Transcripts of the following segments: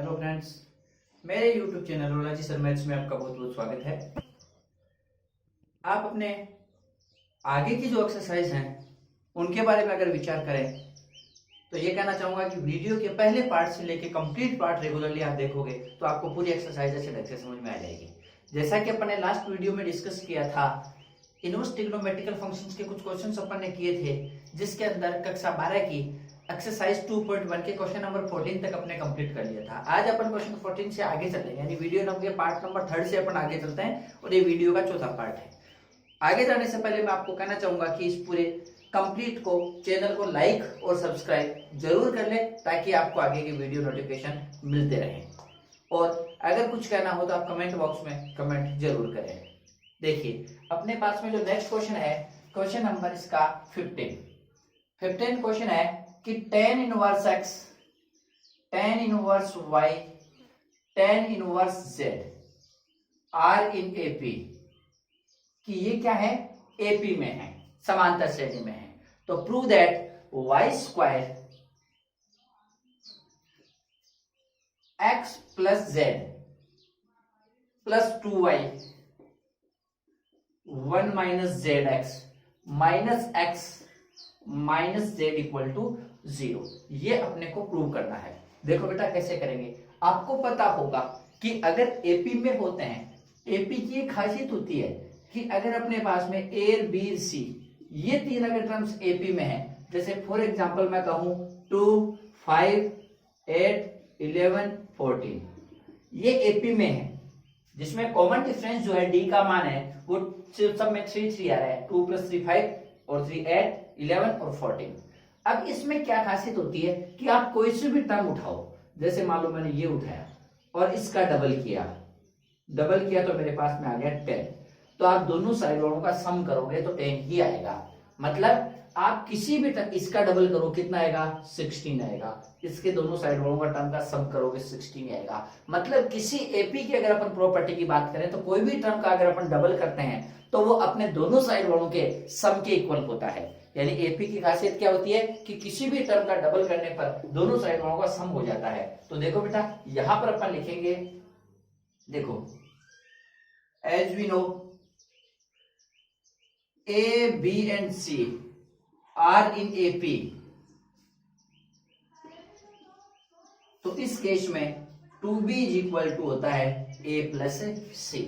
Hello friends, मेरे YouTube channel रोलाजी sir maths में आपका बहुत बहुत स्वागत है। आप अपने आगे की जो एक्सरसाइज हैं उनके बारे में अगर विचार करें तो ये कहना चाहूंगा कि वीडियो के पहले पार्ट से लेके कंप्लीट पार्ट रेगुलरली आप देखोगे तो आपको पूरी एक्सरसाइज अच्छे ढंग से समझ में आ जाएगी। जैसा कि अपन ने लास्ट वीडियो में डिस्कस किया था, इनवर्स ट्रिग्नोमेट्रिकल फंक्शंस के कुछ क्वेश्चंस अपन ने किए थे, जिसके अंदर कक्षा 12 की एक्सरसाइज 2.1 के क्वेश्चन नंबर 14 तक अपने कंप्लीट कर लिया था। आज अपन क्वेश्चन 14 से आगे चलेंगे, यानी वीडियो नंबर के पार्ट नंबर 3 से अपन आगे चलते हैं और ये वीडियो का चौथा पार्ट है। आगे जाने से पहले मैं आपको कहना चाहूंगा कि इस पूरे कंप्लीट को चैनल को लाइक और सब्सक्राइब जरूर कर ले ताकि आपको आगे की वीडियो नोटिफिकेशन मिलते रहे। और अगर कुछ कहना हो तो आप कमेंट बॉक्स में कमेंट जरूर करें। देखिए अपने पास में जो नेक्स्ट क्वेश्चन है, क्वेश्चन नंबर इसका 15 क्वेश्चन है कि tan inverse x, tan inverse y, tan inverse z are in AP, कि ये क्या है, एपी में है, समांतर श्रेणी में है। तो prove that y square x plus z plus 2y 1 minus z x minus x minus z equal to 0, ये अपने को प्रूव करना है। देखो बेटा कैसे करेंगे, आपको पता होगा कि अगर एपी में होते हैं, एपी की एक खासियत होती है कि अगर अपने पास में ए बी सी ये तीन अगर टर्म्स एपी में है, जैसे फॉर एग्जांपल मैं कहूं 2 5 8 11 14, ये एपी में है, जिसमें कॉमन डिफरेंस जो है डी का मान है वो सब में 3 3 आ रहा है, 2 + 3 5 और 3 8 11 और 14। अब इसमें क्या खासियत होती है कि आप कोई से भी टर्म उठाओ, जैसे मान लो मैंने ये उठाया और इसका डबल किया तो मेरे पास में आ गया 10, तो आप दोनों साइड वालों का सम करोगे तो 10 ही आएगा। मतलब आप किसी भी टर्म, इसका डबल करो कितना आएगा, 16 आएगा, इसके दोनों साइड वालों का टर्म का सम करोगे 16 आएगा। मतलब किसी एपी की अगर अपन प्रॉपर्टी की बात करें तो कोई भी टर्म का अगर अपन डबल करते हैं तो वो अपने दोनों साइड वालों के सम के इक्वल होता है। यानी एपी की खासियत क्या होती है कि किसी भी टर्म का डबल करने पर दोनों साइड वालों का सम हो जाता है। तो देखो बेटा यहां पर अपन लिखेंगे, देखो as we know a b and c are in AP, तो इस केस में 2b इज इक्वल टू होता है a प्लस सी,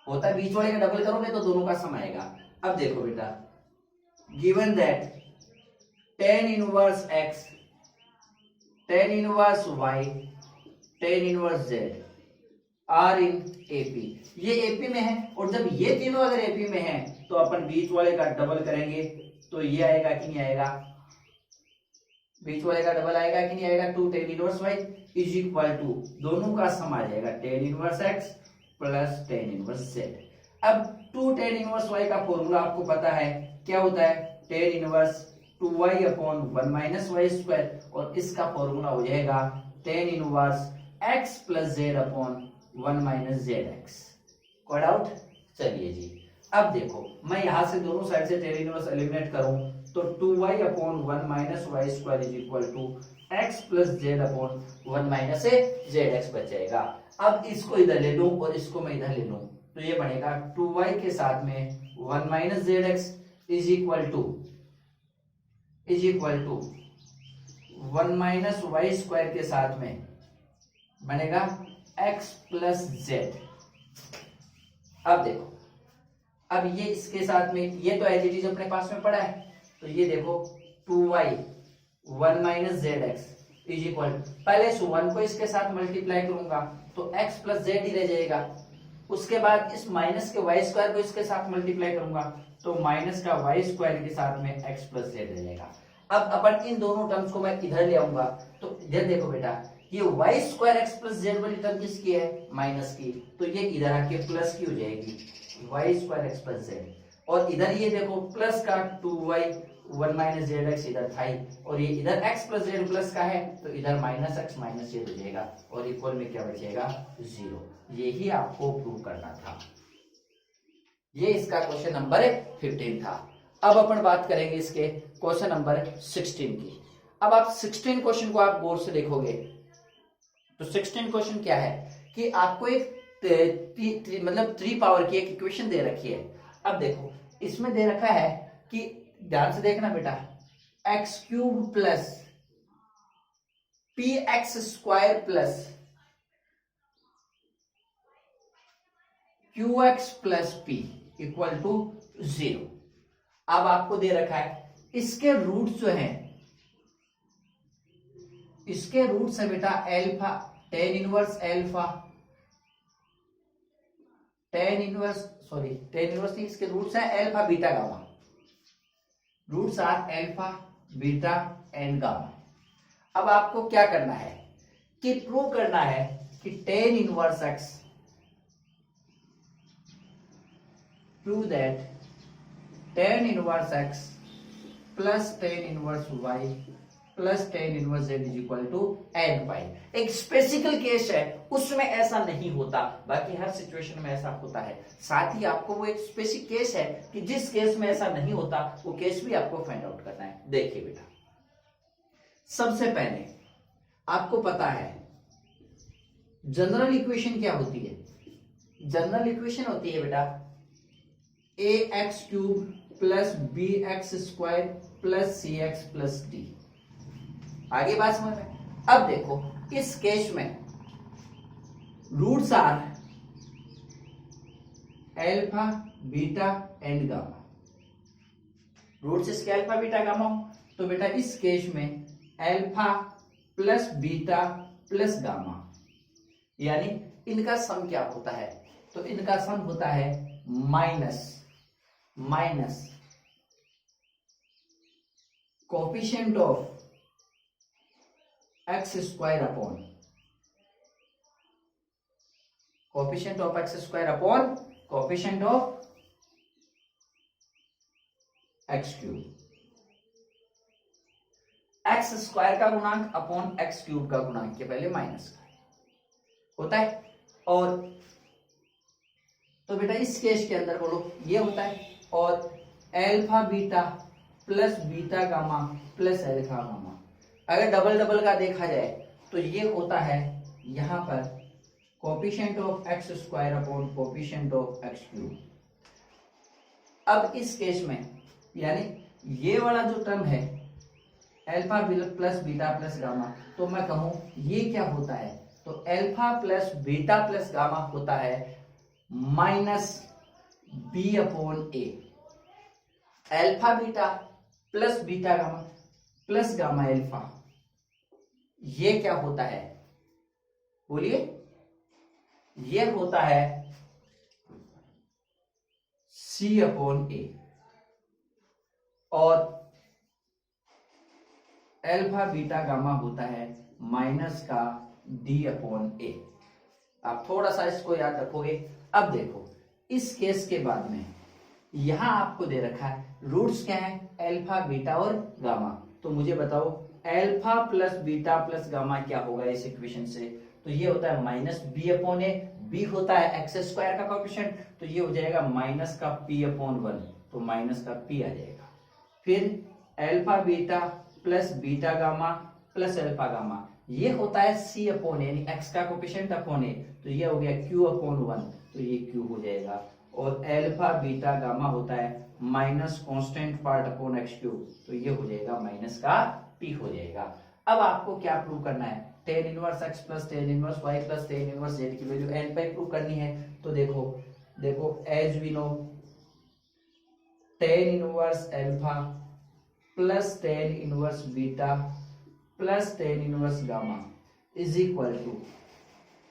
होता है बीच वाले का डबल करोगे तो दोनों का सम आएगा। अब देखो बेटा, given that tan inverse x, tan inverse y, tan inverse z are in AP, ये एपी में है, और जब ये तीनों अगर एपी में है तो अपन बीच वाले का डबल करेंगे तो ये आएगा कि नहीं आएगा, बीच वाले का डबल आएगा कि नहीं आएगा, 2 tan inverse y is equal to दोनों का सम आ जाएगा tan inverse x plus tan inverse z। अब 2 tan इनवर्स y का फॉर्मूला आपको पता है क्या होता है, tan inverse 2y upon 1 minus y square, और इसका फॉर्मूला हो जाएगा tan inverse x plus z upon 1 minus z x. कोई डाउट? चलिए जी, अब देखो मैं यहां से दोनों साइड से tan इनवर्स एलिमिनेट करूं तो 2y upon 1 minus y square is equal to x plus z upon 1 minus z x बच जाएगा। अब इसको इधर ले लूं और इसको मैं इधर ले लूं तो ये बनेगा 2y के साथ में 1 minus z x is equal to 1 minus y square के साथ में बनेगा x प्लस जेड। अब देखो, अब ये इसके साथ में, ये तो एज इट इज अपने पास में पड़ा है, तो ये देखो 2y 1 minus z x is equal, पहले इस 1 को इसके साथ मल्टीप्लाई करूंगा तो x प्लस जेड ही रह जाएगा, उसके बाद इस माइनस के y स्क्वायर को इसके साथ मल्टीप्लाई करूंगा तो माइनस का y स्क्वायर के साथ में x प्लस जेड रह जाएगा। अब अपन इन दोनों टर्म्स को मैं इधर ले आऊंगा तो इधर देखो बेटा, ये y square x plus Z वाली टर्म किसकी है, माइनस की, तो ये इधर आके प्लस की हो जाएगी y square x plus Z, और इधर ये देखो प्लस का 2y 1 माइनस जेड एक्स इधर था ही, और ये इधर x प्लस जेड प्लस का है तो इधर माइनस x माइनस जेड हो जाएगा, और इक्वल में क्या बचेगा, 0। यही आपको प्रूव करना था। ये इसका क्वेश्चन नंबर 15 था। अब अपन बात करेंगे इसके क्वेश्चन नंबर 16 की। अब आप 16 क्वेश्चन को आप गौर से देखोगे तो 16 क्वेश्चन क्या है कि आपको एक मतलब 3 पावर की एक इक्वेशन दे रखी है। अब देखो इसमें दे रखा है कि ध्यान से देखना बेटा, x cube plus p x square plus q x plus p equal to 0। अब आपको दे रखा है इसके रूट्स जो हैं, इसके रूट्स है बेटा alpha, tan inverse alpha, tan inverse नहीं, इसके रूट्स है alpha beta gamma, roots are alpha beta and gamma. अब आपको क्या करना है कि प्रूव करना है कि tan inverse x, prove that tan inverse x plus tan inverse y plus tan inverse z is equal to n pi. एक स्पेसिफिक केस है, उसमें ऐसा नहीं होता, बाकी हर सिचुएशन में ऐसा होता है। साथ ही आपको वो एक स्पेसिफिक केस है कि जिस केस में ऐसा नहीं होता वो केस भी आपको फाइंड आउट करना है। देखिए बेटा, सबसे पहले आपको पता है जनरल इक्वेशन क्या होती है। जनरल इक्वेशन होती है बेटा a x cube plus b x square plus c x plus d. आगे बात समझ में। अब देखो इस केस में roots are alpha beta and gamma, roots इसके अल्फा बीटा गामा हो, तो बेटा इस केस में alpha plus beta plus gamma, यानी इनका सम क्या होता है, तो इनका सम होता है minus coefficient of x square upon coefficient of x square upon coefficient of x cube, x square का गुणांक अपॉन एक्स क्यूब का गुणांक के पहले माइनस का होता है। और तो बेटा इस केस के अंदर बोलो ये होता है, और alpha beta plus beta gamma plus alpha gamma, अगर डबल डबल का देखा जाए तो ये होता है यहां पर coefficient of x square upon coefficient of x cube. अब इस केस में यानी ये वाला जो टर्म है alpha plus beta plus gamma, तो मैं कहूं ये क्या होता है, तो alpha plus beta plus gamma होता है minus b upon a. Alpha beta plus beta gamma plus gamma alpha, ये क्या होता है बोलिए, ये होता है सी अपॉन ए, और एल्फा बीटा गामा होता है माइनस का डी अपॉन ए। आप थोड़ा सा इसको याद रखोगे। अब देखो इस केस के बाद में यहां आपको दे रखा है रूट्स क्या है एल्फा बीटा और गामा, तो मुझे बताओ alpha plus beta plus gamma क्या होगा इस इक्वेशन से, तो ये होता है माइनस बी अपॉन ए, बी होता है एक्स स्क्वायर का कोएफिशिएंट, तो ये हो जाएगा माइनस का पी अपॉन 1, तो माइनस का पी आ जाएगा। फिर alpha beta plus beta gamma plus alpha gamma, ये होता है सी अपॉन ए, यानी एक्स का कोएफिशिएंट अपॉन ए, तो ये हो गया क्यू अपॉन 1, तो ये क्यू हो जाएगा। और एल्फा बीटा गामा होता है minus constant part upon x cube, तो ये हो जाएगा माइनस का पी हो जाएगा। अब आपको क्या प्रूव करना है, tan inverse x plus tan inverse y plus tan inverse z की वैल्यू एन पे प्रूव करनी है। तो देखो as we know tan inverse alpha plus tan inverse beta plus tan inverse gamma is equal to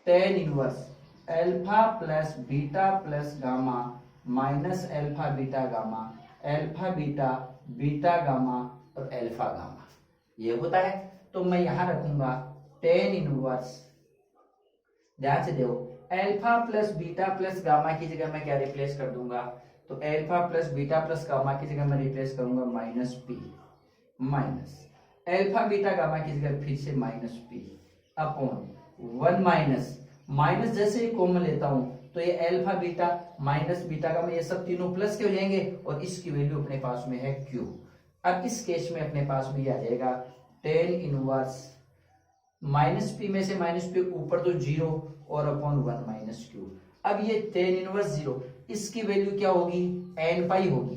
tan inverse alpha plus beta plus gamma minus alpha beta gamma, alpha beta beta gamma और alpha gamma, ये होता है। तो मैं यहां रखूंगा tan inverse, ध्यान से देखो alpha plus beta plus gamma की जगह मैं क्या रिप्लेस कर दूंगा, तो alpha plus beta plus gamma की जगह मैं रिप्लेस करूंगा minus P, minus alpha beta gamma की जगह फिर से माइनस पी अपॉन 1 माइनस जैसे ही कॉमन लेता हूं तो ये alpha beta minus beta gamma ये सब तीनों प्लस के हो जाएंगे, और इसकी वैल्यू अपने पास में है क्यू। अब इस केस में अपने पास में आ जाएगा टेन इनवर्स माइनस पी में से माइनस पी ऊपर तो जीरो और अपॉन 1 माइनस क्यू। अब ये टेन इनवर्स जीरो, इसकी वैल्यू क्या होगी, एन पाई होगी,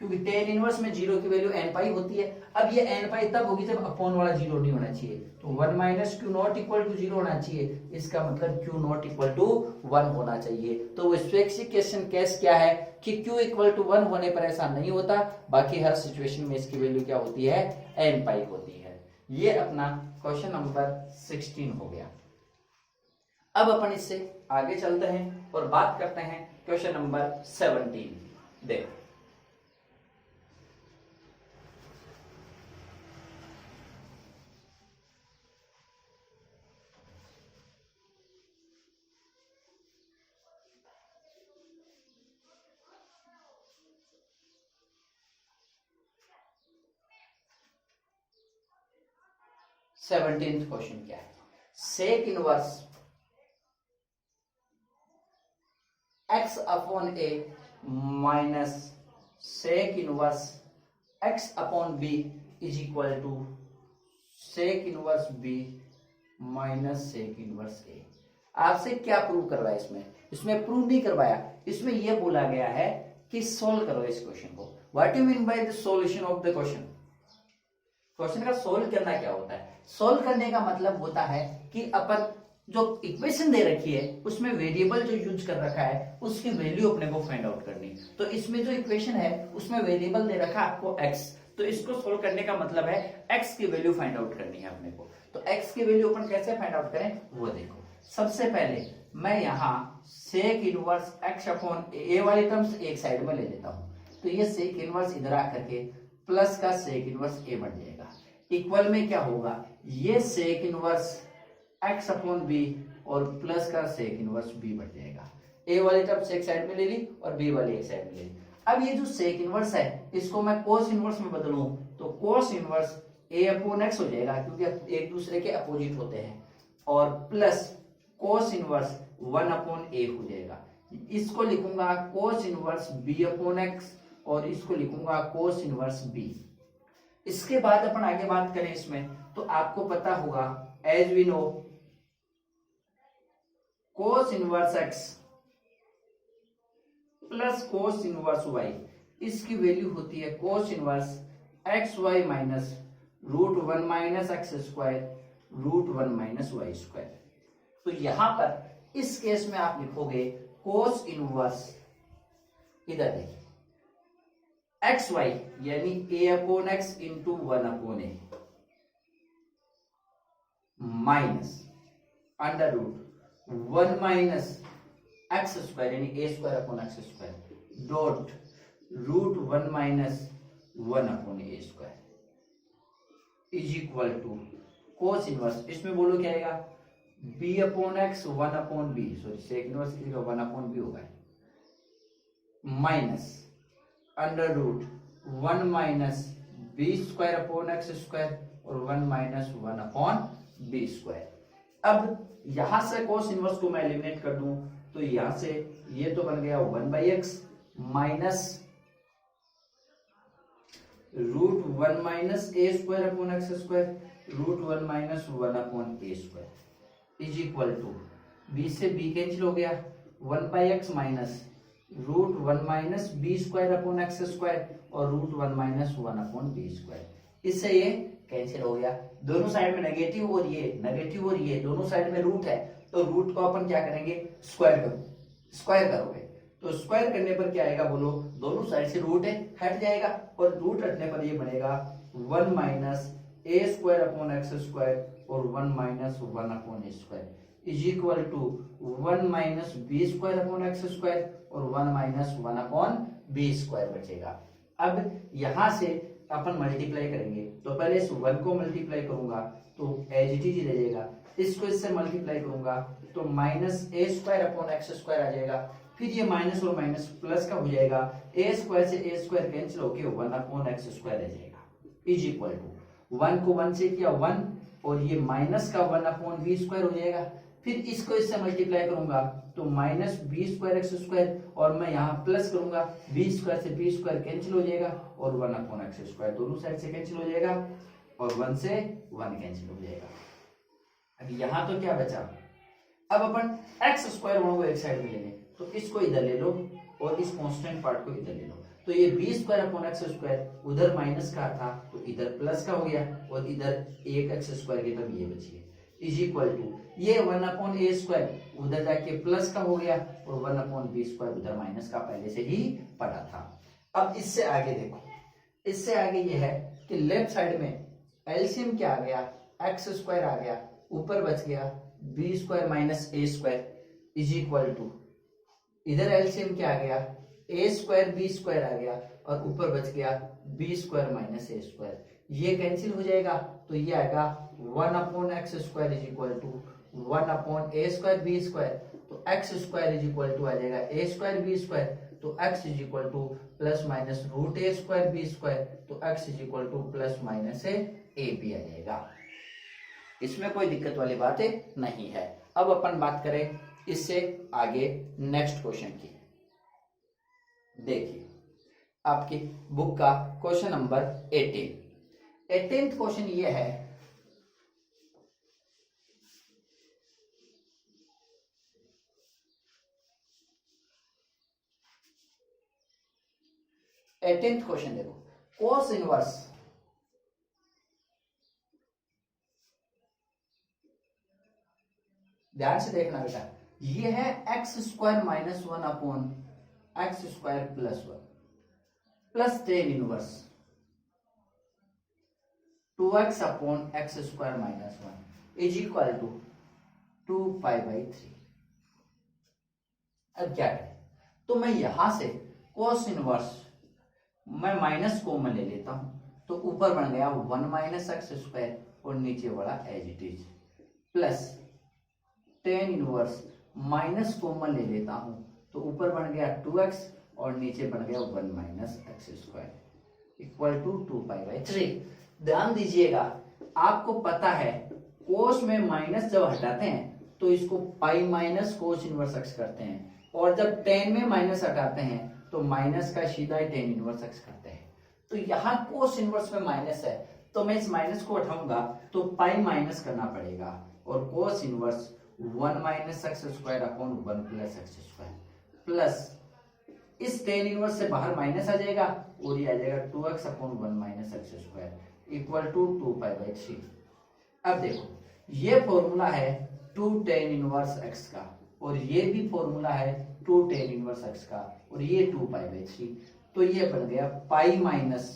क्योंकि टेन इनवर्स में जीरो की वैल्यू एन पाई होती है। अब ये एन पाई तब होगी जब अपॉन वाला जीरो नहीं होना चाहिए, तो 1 minus q not equal to zero होना चाहिए, इसका मतलब क्यू नॉट इक्वल टू 1 होना चाहिए। तो स्पेसिफिकेशन केस क्या है कि क्यू इक्वल टू 1 होने पर ऐसा नहीं होता, बाकी हर सिचुएशन में इसकी वैल्यू क्या होती है, एन पाई होती है। ये अपना क्वेश्चन नंबर 16 हो गया। अब अपन इससे आगे चलते हैं और बात करते हैं क्वेश्चन नंबर 17। देखो, सेवनटीन्थ क्वेश्चन क्या है, sec inverse x upon a minus sec inverse x upon b is equal to sec inverse b minus sec inverse a। आपसे क्या प्रूव करवाया इसमें, इसमें प्रूव नहीं करवाया, इसमें यह बोला गया है कि सोल्व करो इस क्वेश्चन को। What you mean by the solution of the question, question का सोल्व करना क्या होता है, सोल्व करने का मतलब होता है कि अपन जो इक्वेशन दे रखी है उसमें वेरिएबल जो यूज कर रखा है उसकी वैल्यू अपने को फाइंड आउट करनी। तो इसमें जो इक्वेशन है उसमें वेरिएबल दे रखा है आपको x, तो इसको सोल्व करने का मतलब है x की वैल्यू फाइंड आउट करनी है अपने को। तो x की वैल्यू अपन कैसे फाइंड आउट करें वो देखो। सबसे पहले मैं यहाँ sec inverse x upon a वाली टर्म्स एक साइड में ले लेता हूँ, तो ये सेक इनवर्स इधर आकर के प्लस का सेक इनवर्स a बन जाएगा। इक्वल में क्या होगा, ये sec inverse x upon b और प्लस का सेक इनवर्स b बढ़ जाएगा। a वाली टर्म एक साइड में ले ली और b वाली एक साइड में ले ली। अब ये जो सेक इनवर्स है इसको मैं कोस इनवर्स में बदलूं तो cos inverse a upon x हो जाएगा, क्योंकि एक दूसरे के अपोजिट होते हैं, और plus cos inverse 1 upon a हो जाएगा। इसको लिखूंगा cos inverse b upon x और इसको लिखूंगा कोस इनवर्स b। इसके बाद अपन आगे बात करें इसमें, तो आपको पता होगा as we know cos inverse x plus cos inverse y, इसकी वैल्यू होती है cos inverse x y minus root 1 minus x square root 1 minus y square. तो यहां पर इस केस में आप लिखोगे कोस इनवर्स, इधर देखिए एक्स वाई यानी a upon x into 1 upon a minus under root 1 minus x square यानी a square upon x square dot root 1 minus 1 upon a square is equal to cos inverse, इसमें बोलो क्या आएगा b upon x 1 upon b, sorry sec inverse की जगह 1 upon b होगा, minus under root 1 minus b square upon x square और 1 minus 1 upon b square. अब यहां से कोस इनवर्स को मैं एलिमिनेट कर दूं तो यहां से ये तो बन गया 1 by x minus root 1 minus a square upon x square root 1 minus 1 upon a square is equal to b से b कैंसिल हो गया 1 by x minus root 1 minus b square upon x square और root 1 minus 1 upon b square, इससे ये cancel हो गया। दोनों side में नेगेटिव और ये नेगेटिव और ये दोनों साइड में रूट है, तो रूट को अपन क्या करेंगे स्क्वायर करो, स्क्वायर करोगे तो स्क्वायर करने पर क्या आएगा बोलो, दोनों साइड से रूट है हट जाएगा और रूट हटने पर ये बनेगा 1 minus a square upon x square और 1 minus 1 upon a square is equal to 1 minus b square upon x square और 1 माइनस 1 अपॉन b स्क्वायर बचेगा। अब यहां से अपन मल्टीप्लाई करेंगे, तो पहले इस 1 को मल्टीप्लाई करूंगा तो एज इट इज रह जाएगा, इसको इससे मल्टीप्लाई करूंगा तो minus a square upon x square आ जाएगा, फिर ये माइनस और माइनस प्लस का हो जाएगा, a स्क्वायर से a स्क्वायर कैंसिल होके 1 अपॉन एक्स स्क्वायर रह जाएगा इज इक्वल टू 1 को 1 से किया 1 और ये माइनस का 1 अपॉन b स्क्वायर हो जाएगा, फिर इसको इससे मल्टीप्लाई करूंगा तो minus b square x square और मैं यहाँ प्लस करूंगा b स्क्वायर से b स्क्वायर कैंसिल हो जाएगा और 1 अपॉन एक्स स्क्वायर दोनों साइड से कैंसिल हो जाएगा और 1 से 1 कैंसिल हो जाएगा। अब यहाँ तो क्या बचा, अब अपन एक्स स्क्वायर को एक साइड में ले लें, तो इसको इधर ले लो और इस कांस्टेंट पार्ट को इधर ले लो, तो ये b square upon x square उधर माइनस का था तो इधर प्लस का हो गया, और इधर एक एक्स स्क्वायर की टर्म ये बची है, इज इक्वल टू ये 1 अपॉन ए स्क्वायर उधर जाके प्लस का हो गया, और 1 अपॉन बी स्क्वायर उधर माइनस का पहले से ही पड़ा था। अब इससे आगे देखो, इससे आगे ये है कि लेफ्ट साइड में एलसीएम क्या आ गया, एक्स स्क्वायर आ गया, ऊपर बच गया b square minus a square is equal to, इधर एलसीएम क्या आ गया, ए स्क्वायर बी स्क्वायर आ गया, और ऊपर बच गया b square minus a square, ये कैंसिल हो जाएगा, तो ये आएगा 1 upon x square is equal to 1 upon a square b square, तो x square is equal to आ जाएगा ए स्क्वायर बी स्क्वायर, तो x is equal to plus minus root a square b square, तो x is equal to plus minus a b आ जाएगा। इसमें कोई दिक्कत वाली बातें नहीं है। अब अपन बात करें इससे आगे नेक्स्ट क्वेश्चन की। देखिए आपकी बुक का क्वेश्चन नंबर 18th क्वेश्चन ये है, क्वेश्चन देखो, cos इनवर्स ध्यान से देखना बेटा, ये है x square minus 1 upon x square plus 1 plus tan inverse 2x upon x square minus 1 is equal to 2π/3। अब क्या करें, तो मैं यहां से cos इनवर्स मैं माइनस कॉमन ले लेता हूं, तो ऊपर बन गया 1 माइनस एक्स स्क्वायर और नीचे वाला as it is, plus tan inverse minus common ले लेता हूं, तो ऊपर बन गया 2x और नीचे बन गया 1 minus x square equal to 2π/3। ध्यान दीजिएगा, आपको पता है कोस में माइनस जब हटाते हैं तो इसको pi minus cos inverse x करते हैं, और जब टेन में माइनस हटाते हैं तो माइनस का सीधा ही टेन इनवर्स एक्स करते हैं। तो यहाँ कोस इनवर्स में माइनस है, तो मैं इस माइनस को हटाऊंगा तो पाई माइनस करना पड़ेगा, और कोस inverse 1 minus x square upon 1 plus x square, plus इस टेन इनवर्स से बाहर माइनस आ जाएगा और ये आ जाएगा 2x upon 1 minus x square equal to 2π/3। अब देखो ये फॉर्मूला है 2 टेन इनवर्स x का, और ये भी फॉर्मूला है 2 टेन इनवर्स x का, और ये 2π/3, तो ये बन गया pi minus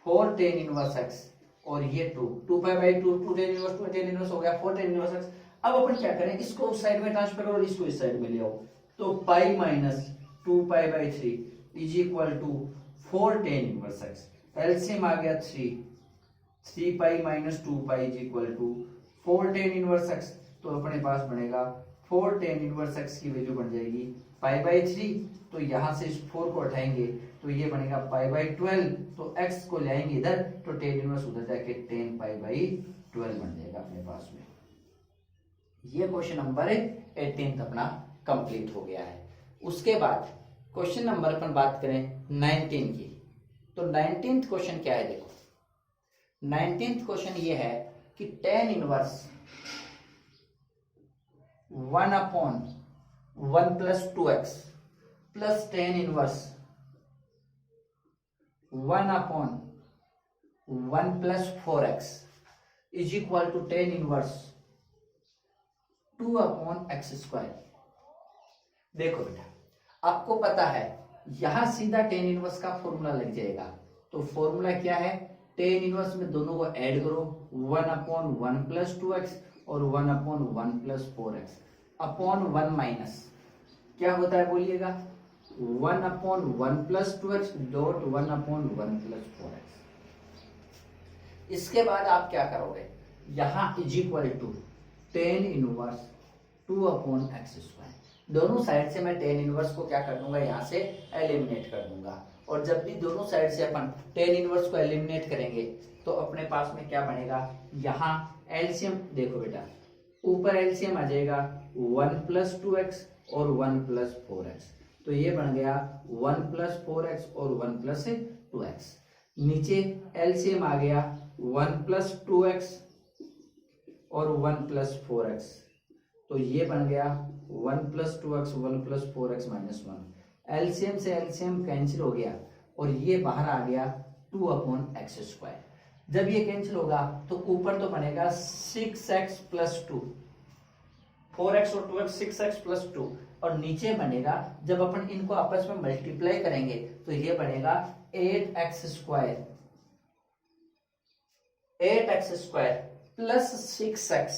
4 tan inverse x, और ये 2π/2 2 टेन इनवर्स हो गया 4 टेन इनवर्स x। अब अपन क्या करें, इसको उस साइड में ट्रांसफर करो और इसको इस साइड में ले आओ, तो pi minus 2π/3 is equal to 4 tan inverse x, LCM आ गया 3 pi minus 2π is equal to 4 tan inverse x, तो अपने पास बनेगा 4 टेन इनवर्स x की वैल्यू बन जाएगी π/3, तो यहां से इस 4 को उठाएंगे तो ये बनेगा π/12, तो x को लाएंगे इधर तो टेन इनवर्स उधर जाके 10 π/12 बन जाएगा अपने पास में। ये क्वेश्चन नंबर 18 अपना कंप्लीट हो गया है। उसके बाद क्वेश्चन नंबर अपन बात करें 19 की, तो 19th क्वेश्चन क्या है, देखो 19th क्वेश्चन ये है कि tan inverse 1 upon 1 plus 2x plus tan inverse 1 upon 1 plus 4x is equal to tan inverse 2 upon x square. देखो बेटा, आपको पता है यहां सीधा टेन इनवर्स का फॉर्मूला लग जाएगा, तो फॉर्मूला क्या है, टेन इनवर्स में दोनों को ऐड करो 1 अपॉन 1 प्लस 2x और 1 upon 1 plus 4x upon 1 minus क्या होता है बोलिएगा, 1 upon 1 plus 2x dot 1 upon 1 plus 4x। इसके बाद आप क्या करोगे, यहां is equal to tan inverse 2 upon x square, दोनों साइड से मैं टेन इनवर्स को क्या कर दूंगा, यहां से एलिमिनेट कर दूंगा, और जब भी दोनों साइड से अपन टेन इनवर्स को एलिमिनेट करेंगे तो अपने पास में क्या बनेगा, यहाँ एलसीएम देखो बेटा, ऊपर एलसीएम आ जाएगा 1 प्लस 2x और 1 प्लस 4x, तो ये बन गया 1 प्लस 4x और 1 प्लस 2x। नीचे एलसीएम आ गया 1 प्लस 2x और 1 प्लस 4x, तो ये बन गया 1 plus 2x 1 plus 4x minus 1। LCM से एलसीएम कैंसिल हो गया और ये बाहर आ गया 2 अपॉन एक्स स्क्वायर। जब ये कैंसिल होगा तो ऊपर तो बनेगा 6x प्लस 2, 4x और 2x 6x प्लस 2, और नीचे बनेगा जब अपन इनको आपस में मल्टीप्लाई करेंगे तो ये बनेगा 8x square, 8x square plus 6x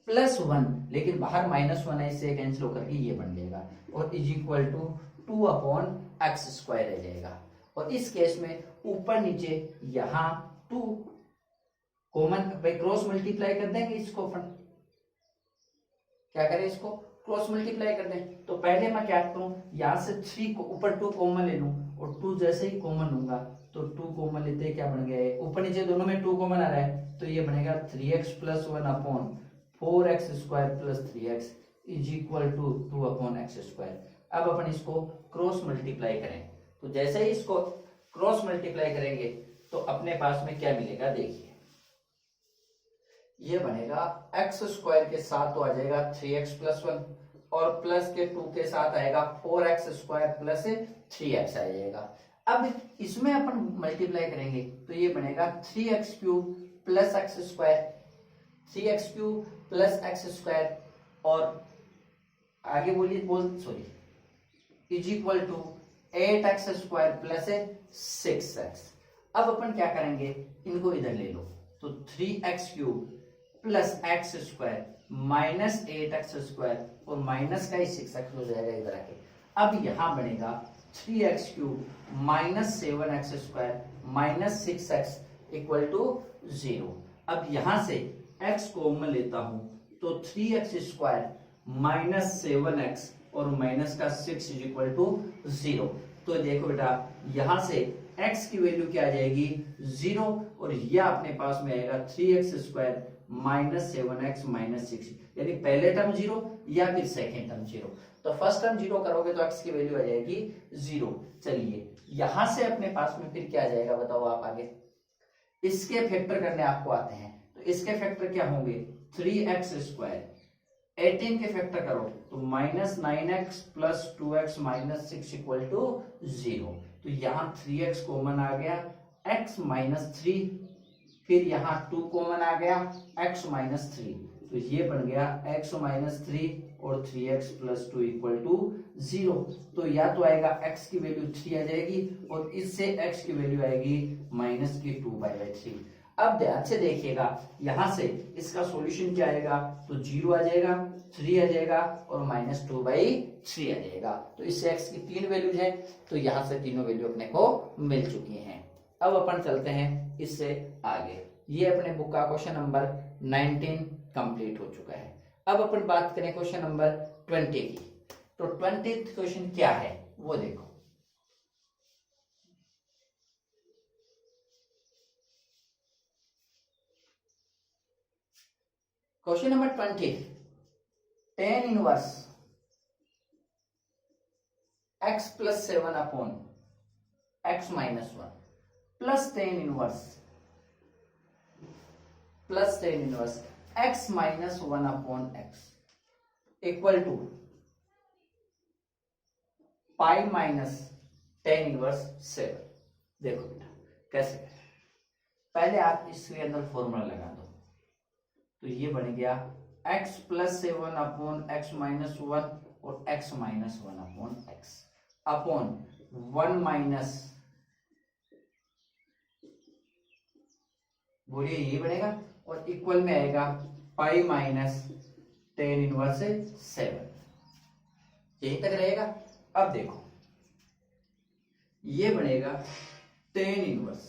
plus 1, लेकिन बाहर माइनस 1 है इससे कैंसिल होकर के ये बन जाएगा, और is equal to 2 upon x square रह जाएगा। और इस केस में ऊपर नीचे यहां 2 कॉमन, भाई क्रॉस मल्टीप्लाई कर देंगे इसको अपन, क्या करें इसको क्रॉस मल्टीप्लाई कर दें। तो पहले मैं क्या करूं, यहां से 3 को ऊपर 2 कॉमन ले लूं, और 2 जैसे ही कॉमन लूंगा तो 2 कॉमन लेते ही क्या बन गया है, ऊपर नीचे दोनों में 2 कॉमन आ रहा है, तो ये बनेगा 3x plus 1 upon 4x square plus 3x is equal to 2 upon x square. अब अपन इसको क्रॉस मल्टीप्लाई करें, तो जैसे ही इसको क्रॉस मल्टीप्लाई करेंगे तो अपने पास में क्या मिलेगा, देखिए ये बनेगा एक्स स्क्वायर के साथ तो आ जाएगा 3x प्लस 1, और प्लस के 2 के साथ आएगा 4x स्क्वायर प्लस 3x आ जाएगा। अब इसमें अपन मल्टीप्लाई करेंगे तो ये बनेगा 3x cube plus x square, 3x cube plus x square, और आगे बोलिए is equal to 8x square plus 6x। अब अपन क्या करेंगे, इनको इधर ले लो, तो 3x cube plus x square minus 8x square, और माइनस का ही 6x हो जाएगा इधर आके। अब यहां बनेगा 3x cube minus 7x square minus 6x equal to 0। अब यहां से x कॉमन लेता हूं तो 3x स्क्वायर माइनस 7x और माइनस का 6 इज इक्वल टू 0। तो देखो बेटा यहां से x की वैल्यू क्या आ जाएगी 0, और यह अपने पास में आएगा 3x square minus 7x minus 6, यानी पहले टर्म 0 या फिर सेकेंड टर्म 0। तो फर्स्ट टर्म 0 करोगे तो x की वैल्यू आ जाएगी 0। चलिए यहां से अपने पास में फिर क्या आ जाएगा, बताओ आप आगे। इसके फैक्टर करने आपको आते हैं, तो इसके फैक्टर क्या होंगे 3x स्क्वायर, 18 के फैक्टर करो तो minus 9x plus 2x minus 6 equal to 0। तो यहाँ 3x कॉमन आ गया, x माइनस 3, फिर यहाँ 2 कॉमन आ गया x माइनस 3, तो ये बन गया x माइनस 3 और 3x प्लस 2 इक्वल टू 0। तो या तो आएगा x की वैल्यू 3 आ जाएगी, और इससे x की वैल्यू आएगी माइनस की 2/3। अब ध्यान से देखिएगा, यहां से इसका सॉल्यूशन क्या आएगा, तो 0 आ जाएगा, 3 आ जाएगा और माइनस 2/3 आ जाएगा। तो इससे x की 3 वैल्यूज है, तो यहां से तीनों वैल्यू अपने को मिल चुकी हैं। अब अपन चलते हैं इससे आगे। ये अपने बुक का क्वेश्चन नंबर 19 कंप्लीट हो चुका है। अब अपन बात करें क्वेश्चन नंबर 20 की। तो 20th क्वेश्चन क्या है वो देखो। Question number 20, tan inverse x plus 7 upon x minus 1 plus tan inverse x minus 1 upon x equal to pi minus tan inverse 7। देखो बेटा कैसे करें, पहले आप इसके अंदर फॉर्मूला लगा दो, तो ये बन गया x plus 7 upon x minus 1 और x minus 1 upon x upon 1 minus, बोलिए ये बनेगा, और इक्वल में आएगा पाई माइनस tan इनवर्स 7, यही तक रहेगा। अब देखो ये बनेगा tan इनवर्स,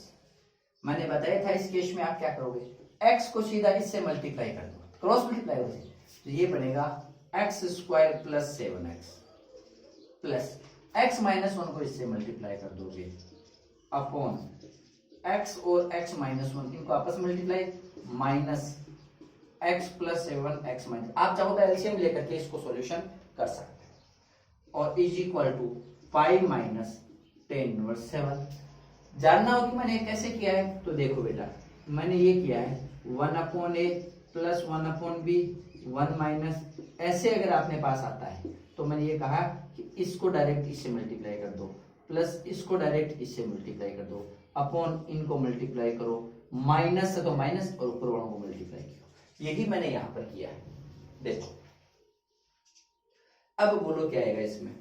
मैंने बताया था इस केस में आप क्या करोगे, x को सीधा इससे मल्टीप्लाई कर दो, क्रॉस मल्टीप्लाई होगी, तो ये बनेगा x square plus 7x plus x minus 1 को इससे मल्टीप्लाई कर दोगे अपॉन x और x माइनस 1 इनको आपस में multiply minus x plus 7 x minus, आप चाहो तो एलसीएम लेकर के इसको सॉल्यूशन कर सकते हैं, और is equal to pi minus tan inverse 7। जानना हो कि मैंने कैसे किया है, तो देखो बेटा मैंने ये किया है 1/a प्लस 1/b 1 माइनस, ऐसे अगर अपने पास आता है तो मैंने ये कहा कि इसको डायरेक्ट इससे मल्टीप्लाई कर दो, प्लस इसको डायरेक्ट इससे मल्टीप्लाई कर दो, अपॉन इनको मल्टीप्लाई करो, माइनस है तो माइनस और ऊपर वालों को मल्टीप्लाई करो। यही मैंने यहां पर किया है। देखो अब बोलो क्या आएगा इसमें,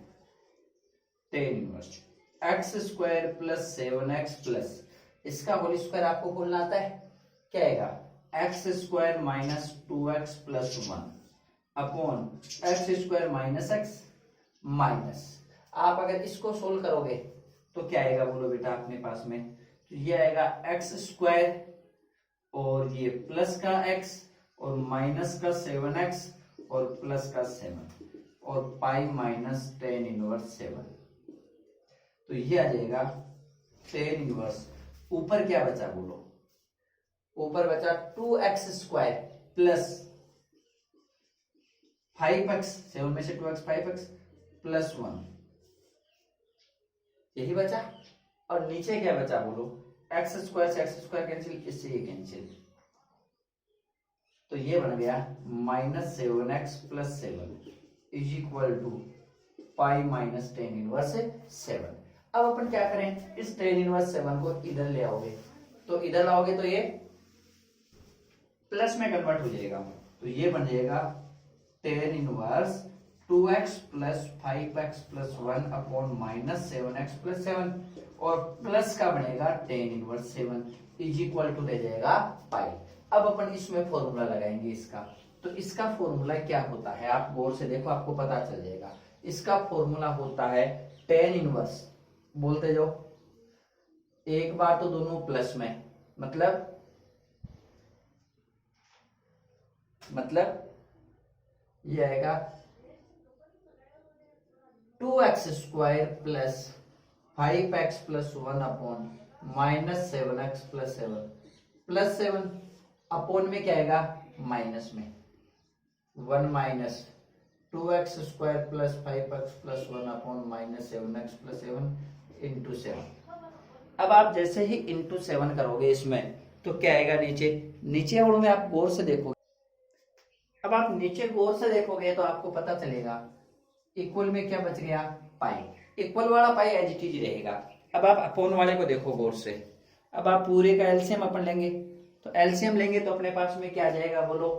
ten inverse x square plus 7x plus इसका होल स्क्वायर आपको खोलना आता है, क्या आएगा x square minus 2x plus 1 upon x square minus x minus, आप अगर इसको सोल्व करोगे तो क्या आएगा बोलो बेटा अपने पास में, तो ये आएगा एक्स स्क्वायर और ये प्लस का x और माइनस का 7x और प्लस का 7 और पाई माइनस टेन इनवर्स 7, तो ये आ जाएगा टेन इनवर्स, ऊपर क्या बचा बोलो, ऊपर बचा 2x स्क्वायर प्लस 5x, 7 में से 2x 5x प्लस 1, यही बचा। और नीचे क्या बचा बोलो, एक्स स्क्वायर से एक्स स्क्वायर कैंसिल, इससे ये कैंसिल, तो ये बन गया minus 7x plus 7 is equal to pi minus tan inverse 7। अब अपन क्या करें, इस टेन इनवर्स 7 को इधर ले आओगे, तो इधर लाओगे तो ये प्लस में कन्वर्ट हो जाएगा, तो ये बन जाएगा tan inverse 2x plus 5x plus 1 upon minus 7x plus 7 और प्लस का बनेगा tan inverse 7 is equal to रह जाएगा पाई। अब अपन इसमें फॉर्मूला लगाएंगे इसका, तो इसका फॉर्मूला क्या होता है आप गौर से देखो, आपको पता चल जाएगा। इसका फॉर्मूला होता है टेन इनवर्स, बोलते जाओ एक बार तो दोनों प्लस में, मतलब ये आएगा 2x square plus 5x plus 1 upon minus 7x plus 7 plus 7 upon में क्या आएगा माइनस में 1 minus 2x square plus 5x plus 1 upon minus 7x plus 7 into 7। अब आप जैसे ही इंटू 7 करोगे इसमें तो क्या आएगा नीचे, नीचे और में आप गौर से देखोगे, अब आप नीचे गौर से देखोगे तो आपको पता चलेगा इक्वल में क्या बच गया पाई, इक्वल वाला पाई एज इट इज रहेगा। अब आप अपॉन वाले को देखो गौर से, अब आप पूरे का एलसीएम अपन लेंगे, तो एलसीएम लेंगे तो अपने पास में क्या आ जाएगा बोलो,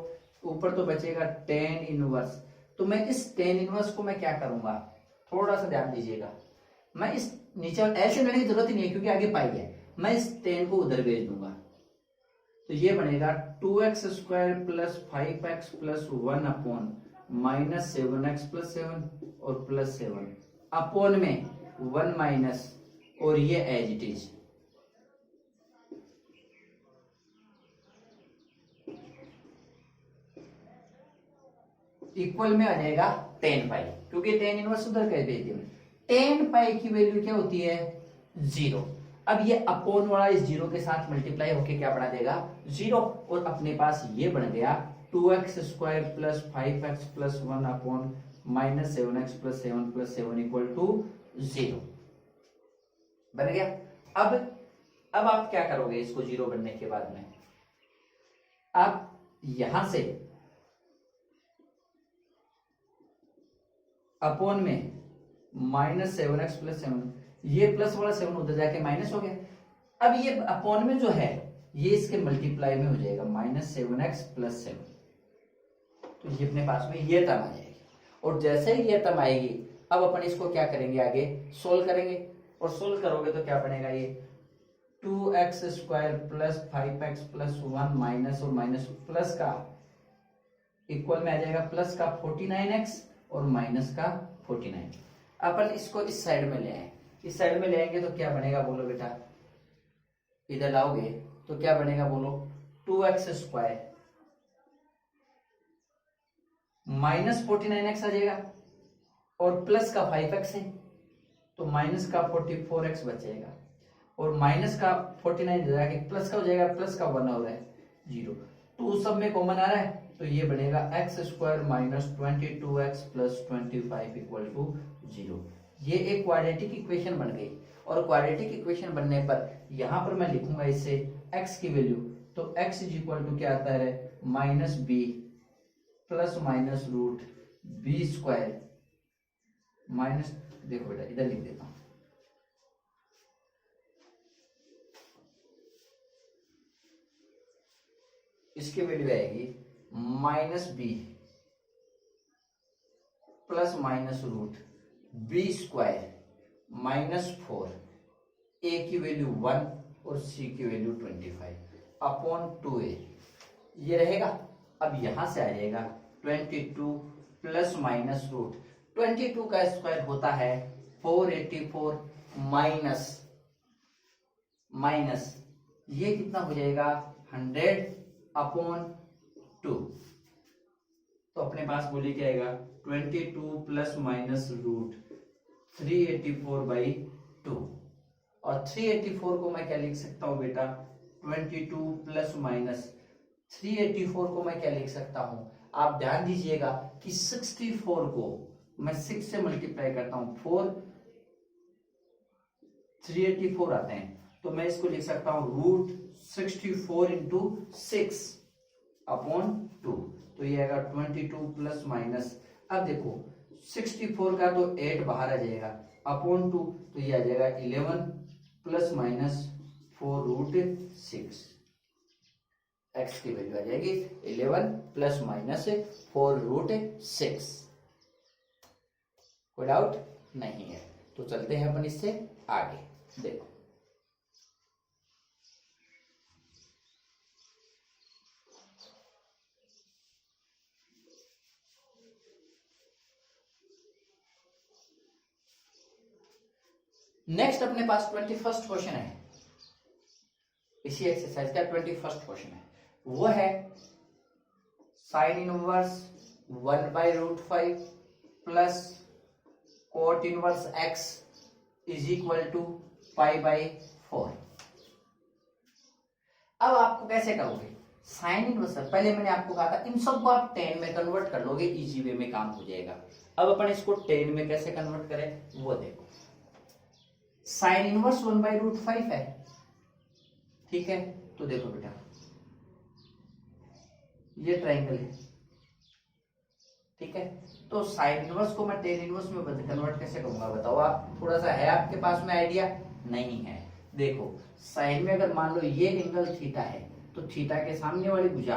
ऊपर तो बचेगा टेन इनवर्स, तो मैं इस टेन इनवर्स को मैं क्या करूंगा, थोड़ा सा ध्यान दीजिएगा, मैं इस नीचे एलसीएम लेने की जरूरत ही नहीं है क्योंकि आगे पाई है, मैं इस टेन को उधर भेज दूंगा, तो ये बनेगा 2x square plus 5x plus 1 upon minus 7x plus 7 और प्लस 7 अपॉन में 1 माइनस और ये एज इट इज, इक्वल में आ जाएगा 10 पाई, क्योंकि 10 इनवर्स उधर कह भेज दिया। 10 पाई की वैल्यू क्या होती है 0। अब ये अपॉन वाला इस 0 के साथ मल्टीप्लाई होके क्या बना देगा 0, और अपने पास ये बन गया 2x square plus 5x plus 1 upon minus 7x plus 7 plus 7 equal to 0 बन गया। अब आप क्या करोगे इसको 0 बनने के बाद में, आप यहां से अपॉन में माइनस 7x प्लस 7, ये प्लस वाला 7 उधर जाके माइनस हो गया। अब ये अपॉन में जो है ये इसके मल्टीप्लाई में हो जाएगा माइनस 7x प्लस 7, तो ये अपने पास में ये टर्म आ जाएगी, और जैसे ही ये टर्म आएगी अब अपन इसको क्या करेंगे आगे सोल्व करेंगे, और सोल्व करोगे तो क्या बनेगा ये 2x square plus 5x plus 1 minus और माइनस प्लस का इक्वल में आ जाएगा प्लस का 49x और माइनस का 49। अपन इसको इस साइड में ले आए, इस साइड में ले आएंगे तो क्या बनेगा बोलो बेटा, इधर लाओगे तो क्या बनेगा बोलो 2x स्क्वायर माइनस 49x आ जाएगा और प्लस का 5x है तो माइनस का 44x बचेगा, और माइनस का 49 जाके प्लस का हो जाएगा, प्लस का 1 हो रहा है 0, तो सब में कॉमन आ रहा है तो ये बनेगा x square minus 22x plus 25 equal to 0। ये एक क्वाड्रेटिक इक्वेशन बन गई, और क्वाड्रेटिक इक्वेशन बनने पर यहां पर मैं लिखूंगा इससे x की वैल्यू तो x इज इक्वल टू क्या आता है, minus B plus minus root B square minus, देखो बेटा इधर लिख देता हूं, इसकी वैल्यू आएगी minus B plus minus root B square minus 4, A की वैल्यू 1 और सी की वैल्यू 25 अपॉन 2a, ये रहेगा। अब यहां से आ जाएगा 22 प्लस माइनस रूट 22 का स्क्वायर होता है 484 माइनस माइनस ये कितना हो जाएगा 100 अपॉन 2, तो अपने पास बोलिए क्या आएगा 22 प्लस माइनस रूट 384 बाई 2, और 384 को मैं क्या लिख सकता हूं बेटा 22 प्लस माइनस 384 को मैं क्या लिख सकता हूं, आप ध्यान दीजिएगा कि 64 को मैं 6 से मल्टीप्लाई करता हूं, 4 384 आते हैं, तो मैं इसको लिख सकता हूं रूट 64 इंटू 6 अपॉन 2, तो ये आएगा 22 प्लस माइनस, अब देखो 64 का तो 8 बाहर आ जाएगा अपॉन 2, तो ये आ जाएगा 11 प्लस माइनस 4 रूट 6, एक्स की वैल्यू आ जाएगी 11 प्लस माइनस 4 रूट 6। कोई डाउट नहीं है, तो चलते हैं अपन इससे आगे। देखो नेक्स्ट अपने पास 21st क्वेश्चन है, इसी एक्सरसाइज का 21st क्वेश्चन है, वो है sine inverse 1/√5 plus cot inverse x is equal to π/4। अब आपको कैसे करोगे, साइन इनवर्स, पहले मैंने आपको कहा था इन सबको आप टेन में कन्वर्ट कर लोगे, इजी वे में काम हो जाएगा। अब अपन इसको टेन में कैसे कन्वर्ट करें वो देखो, साइन इनवर्स 1/√5 है, ठीक है, तो देखो बेटा ये ट्राइंगल है, ठीक है, तो साइन इनवर्स को मैं टेन इनवर्स में कन्वर्ट कैसे करूंगा बताओ आप, थोड़ा सा है आपके पास में आइडिया, नहीं है। देखो साइन में अगर मान लो ये एंगल थीटा है, तो थीटा के सामने वाली भुजा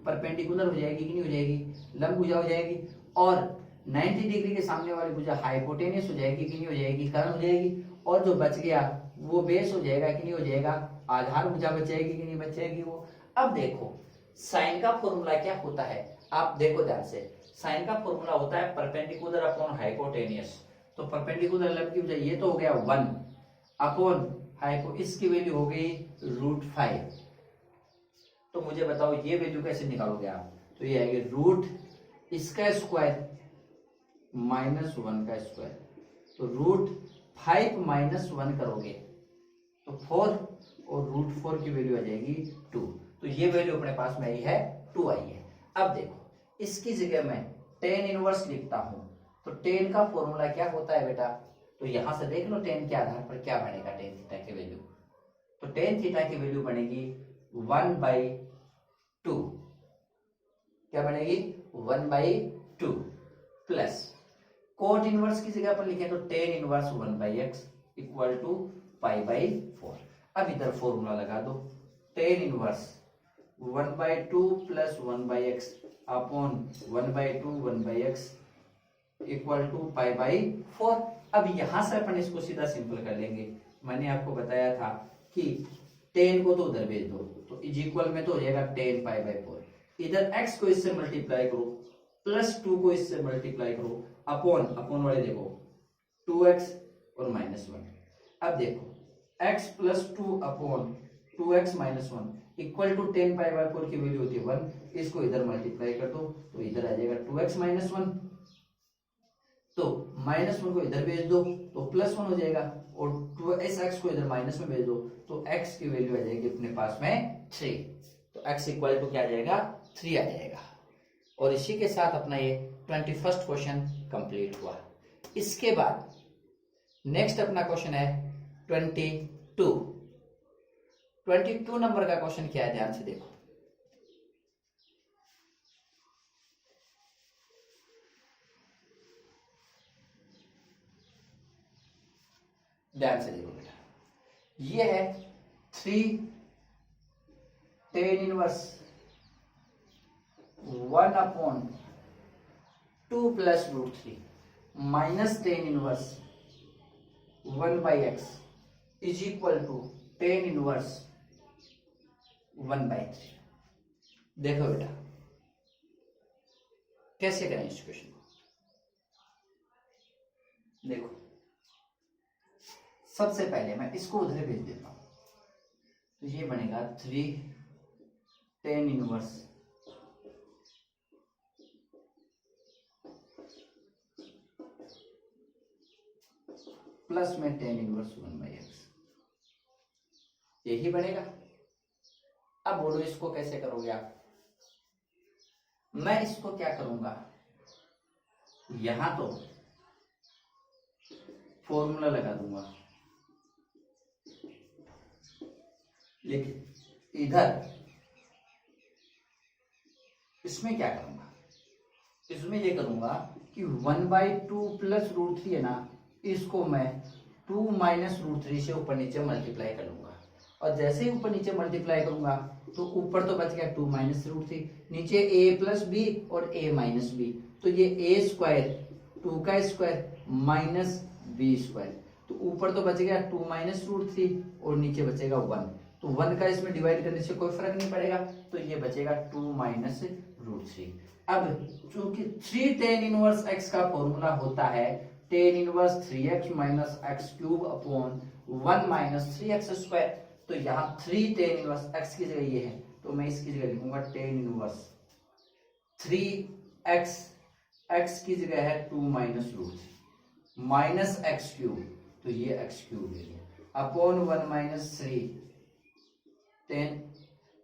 परपेंडिकुलर हो जाएगी कि नहीं हो जाएगी, लंब भुजा हो जाएगी, और 90 डिग्री के सामने वाली भुजा हाइपोटेनियस हो जाएगी कि नहीं हो जाएगी, कर्ण हो जाएगी, और जो बच गया वो बेस हो जाएगा कि नहीं हो जाएगा, आधार भुजा बच जाएगी कि नहीं बच जाएगी वो। अब देखो साइन का फॉर्मूला क्या होता है, आप देखो ध्यान से, साइन का फॉर्मूला होता है परपेंडिकुलर अपॉन हाइपोटेनियस, तो परपेंडिकुलर लंब की भुजा ये तो हो गया 1 अपॉन हाइपो, इसकी वैल्यू हो गई √5, तो मुझे बताओ ये वैल्यू कैसे निकालोगे आप, तो ये आएगी रूट इसका स्क्वायर माइनस 1 का स्क्वायर, तो √5 माइनस 1 करोगे तो 4, और √4 की वैल्यू आ जाएगी 2, तो ये वैल्यू अपने पास में आई है 2 आई है। अब देखो इसकी जगह मैं टेन इनवर्स लिखता हूं, तो टेन का फॉर्मूला क्या होता है बेटा, तो यहां से देख लो टेन के आधार पर क्या बनेगा टेन थीटा की वैल्यू, तो टेन थीटा की वैल्यू बनेगी 1/2, क्या बनेगी 1/2 प्लस कोट इनवर्स की जगह पर लिखे तो tan inverse 1/x equal to π/4। अब इधर फॉर्मूला लगा दो, tan inverse 1/2 plus 1/x upon 1/2 1/x equal to π/4। अब यहां से अपन इसको सीधा सिंपल कर लेंगे, मैंने आपको बताया था कि टेन को तो उधर भेज दो, तो इज इक्वल में तो हो जाएगा 10 π/4, इधर x को इससे मल्टीप्लाई करो प्लस 2 को इससे मल्टीप्लाई करो अपॉन वाले देखो 2x और -1। अब देखो x plus 2 upon 2x minus 1 equal to 10 π/4 की वैल्यू होती है 1, इसको इधर मल्टीप्लाई कर दो तो इधर आ जाएगा 2x माइनस 1, तो -1 को इधर भेज दो तो +1 हो जाएगा, और 2x को इधर माइनस में भेज दो तो x की वैल्यू आ जाएगी अपने पास में 3, तो x इक्वल टू क्या आ जाएगा 3 आ जाएगा। और इसी के साथ अपना ये 21st क्वेश्चन कंप्लीट हुआ। इसके बाद नेक्स्ट अपना क्वेश्चन है 22 नंबर का क्वेश्चन क्या है, ध्यान से देखो, ध्यान से देखो बेटा, ये है 3 tan inverse 1/2 plus √3 minus tan inverse 1/x is equal to tan inverse 1/3। देखो बेटा कैसे करें इस क्वेश्चन को। देखो सबसे पहले मैं इसको उधर भेज देता हूं, तो ये बनेगा 3 tan इनवर्स प्लस में tan इनवर्स 1/x, यही बनेगा। अब बोलो इसको कैसे करोगे आप। मैं इसको क्या करूंगा, यहां तो फॉर्मूला लगा दूंगा, लेकिन इधर इसमें क्या करूंगा, इसमें ये करूंगा कि 1/2 प्लस √3 है ना, इसको मैं 2 माइनस √3 से ऊपर नीचे मल्टीप्लाई कर लूंगा, और जैसे ही ऊपर नीचे मल्टीप्लाई करूंगा तो ऊपर तो बच गया 2 माइनस √3, नीचे a प्लस बी और a माइनस बी, तो ये a स्क्वायर 2 का स्क्वायर माइनस बी स्क्वायर, तो ऊपर तो बच गया 2 माइनस √3 और नीचे बचेगा 1, तो 1 का इसमें डिवाइड करने से कोई फर्क नहीं पड़ेगा, तो ये बचेगा 2 माइनस √3। अब चूंकि 3 tan इनवर्स x का फॉर्मूला होता है tan inverse 3x minus x cube upon 1 minus 3x square, तो यहाँ 3 tan इनवर्स x की जगह ये है, तो मैं इसकी जगह लिखूंगा tan इनवर्स 3x, x की जगह है 2 माइनस √3 माइनस एक्स क्यूब, तो ये एक्स क्यूब ले लिया upon 1 minus 3 tan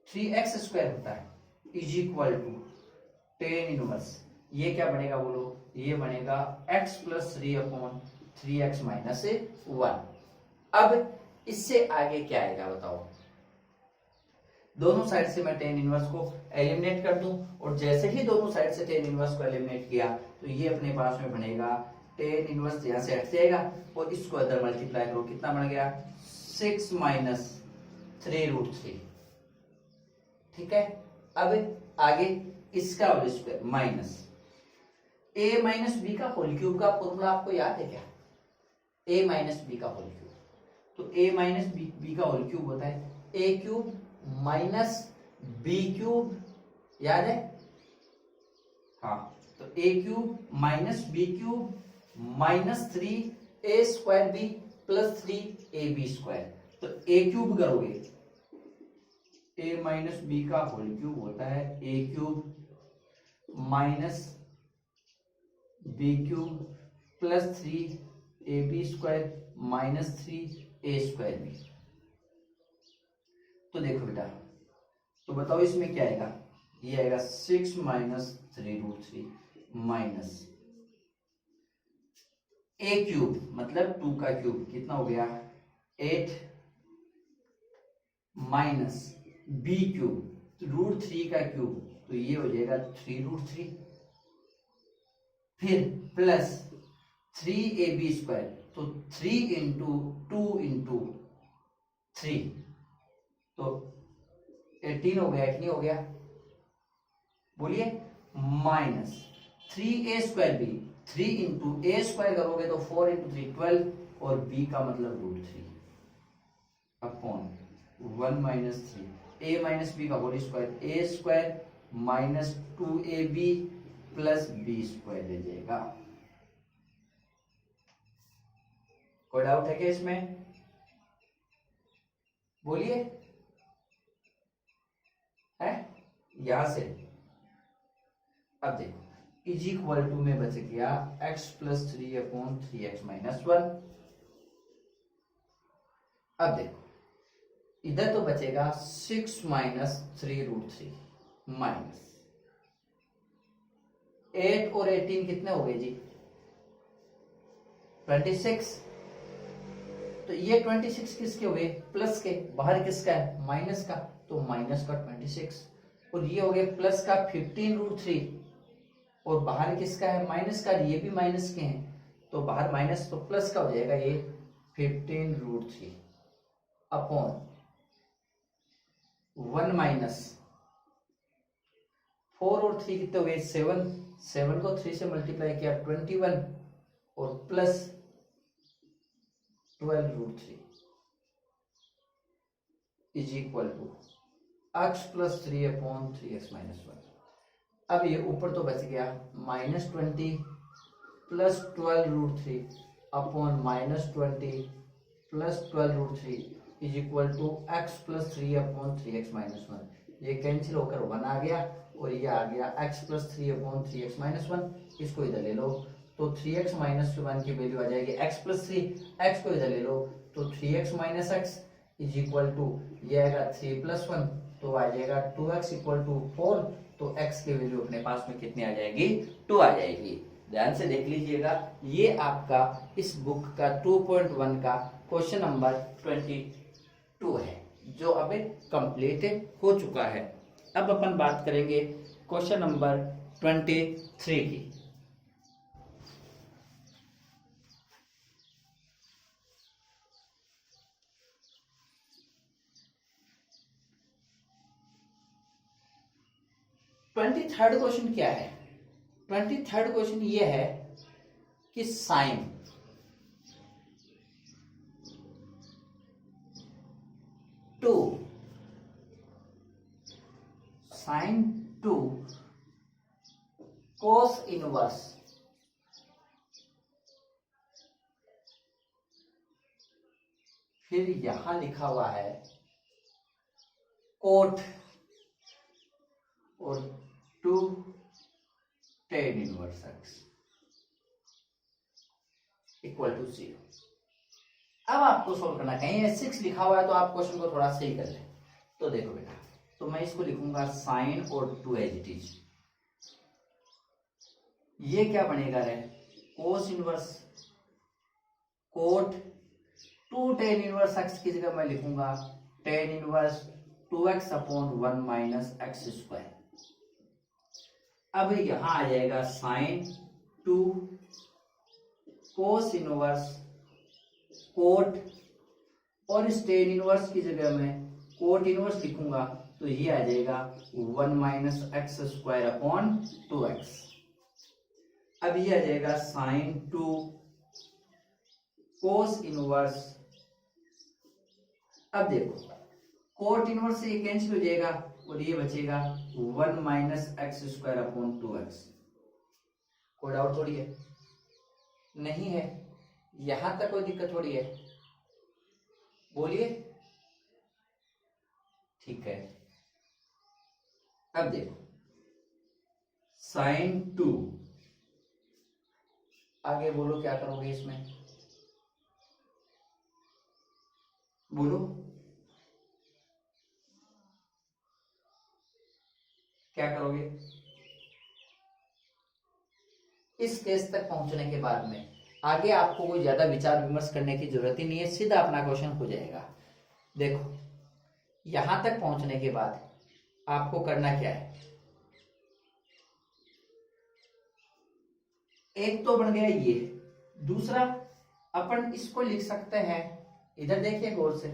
3x square होता है is equal to tan inverse, ये क्या बनेगा बोलो, ये बनेगा x plus 3 upon 3x minus 1। अब इससे आगे क्या आएगा बताओ, दोनों साइड से मैं tan इनवर्स को एलिमिनेट कर दूं, और जैसे ही दोनों साइड से tan इनवर्स को एलिमिनेट किया तो ये अपने पास में बनेगा tan इनवर्स यहां से हट जाएगा, और इसको इधर मल्टीप्लाई करो, कितना बन गया 6 माइनस 3√3। ठीक है, अब आगे इसका whole square minus a minus B का होल क्यूब का फॉर्मूला आपको याद है क्या, a माइनस बी का होल क्यूब, तो a माइनस बी का होल क्यूब होता है a cube minus B cube, याद है, हाँ, तो a cube minus B cube minus 3a square B plus 3ab square, तो a क्यूब करोगे a माइनस बी का होल क्यूब होता है a cube minus B cube plus 3ab square minus 3a square B. तो देखो बेटा, तो बताओ इसमें क्या आएगा, ये आएगा 6 माइनस 3√3 माइनस a क्यूब मतलब 2 का क्यूब, कितना हो गया 8 माइनस b क्यूब √3 का क्यूब, तो ये हो जाएगा 3√3, फिर प्लस 3ab स्क्वायर, तो 3 इंटू 2 इंटू 3, तो 18 हो गया, 18 हो गया, बोलिए, minus 3a square B, 3 into a square करोगे तो 4 इंटू 3 12, और b का मतलब √3 upon 1 minus 3 a minus B का होल स्क्वायर, a स्क्वायर minus 2ab plus b square दे जाएगा। कोई डाउट है क्या इसमें, बोलिए, है यहां से। अब देखो इज इक्वल टू में बच गया x plus 3 upon 3x minus 1। अब देखो इधर तो बचेगा 6 माइनस 3√3 माइनस 8 और 18 कितने हो गए जी 26, तो ये 26 किसके हुए प्लस के, बाहर किसका है माइनस का, तो माइनस का 26, और ये हो गए प्लस का 15√3, और बाहर किसका है माइनस का, ये भी माइनस के हैं, तो बाहर माइनस तो प्लस का हो जाएगा ये 15√3 अपॉन 1 माइनस 4 और 3 कितने हो गए 7, 7 को 3 से मल्टीप्लाई किया 21 और plus 12√3 is equal to x plus 3 upon 3x minus 1। अब ये ऊपर तो बच गया -20 plus 12√3 upon -20 plus 12√3 is equal to x plus 3 upon 3x minus 1। ये कैंसिल होकर 1 आ गया और ये आ गया x plus 3 upon 3x minus 1। इसको इधर ले लो तो 3x माइनस 1 की वैल्यू आ जाएगी x प्लस 3, x को इधर ले लो तो 3x minus x is equal to ये आएगा 3 प्लस 1 तो आ जाएगा 2x इक्वल टू 4। तो x की वैल्यू अपने पास में कितनी आ जाएगी 2 आ जाएगी। ध्यान से देख लीजिएगा, ये आपका इस बुक का 2.1 का क्वेश्चन नंबर 22 है जो अभी कंप्लीटेड हो चुका है। अब अपन बात करेंगे क्वेश्चन नंबर 23 की। थर्ड क्वेश्चन क्या है? 23rd क्वेश्चन ये है कि साइन टू कोस इनवर्स फिर यहां लिखा हुआ है कोट और 2 tan inverse x equal to 0। अब आपको सोल्व करना, कहीं 6 लिखा हुआ है तो आप क्वेश्चन को थोड़ा सही कर लें। तो देखो बेटा, तो मैं इसको लिखूंगा साइन और 2 एज इट इज। ये क्या बनेगा रे cos inverse cot 2 tan inverse x की जगह मैं लिखूंगा tan inverse 2x upon 1 minus x square. अब यहां आ जाएगा साइन 2 कोस इनवर्स कोट और इस टेन इनवर्स की जगह में कोट इनवर्स लिखूंगा तो ये आ जाएगा 1 minus x square upon 2x। अब ये आ जाएगा साइन 2 कोस इनवर्स। अब देखो कोट इनवर्स से ये कैंसिल हो जाएगा और ये बचेगा 1 minus x square upon 2x। कोई डाउट थोड़ी है? नहीं है। यहां तक कोई दिक्कत थोड़ी है? बोलिए। ठीक है। अब देखो साइन 2, आगे बोलो क्या करोगे इसमें, बोलो क्या करोगे? इस केस तक पहुंचने के बाद में आगे आपको कोई ज्यादा विचार विमर्श करने की जरूरत ही नहीं है, सीधा अपना क्वेश्चन हो जाएगा। देखो यहां तक पहुंचने के बाद आपको करना क्या है, एक तो बन गया ये, दूसरा अपन इसको लिख सकते हैं, इधर देखिए गौर से,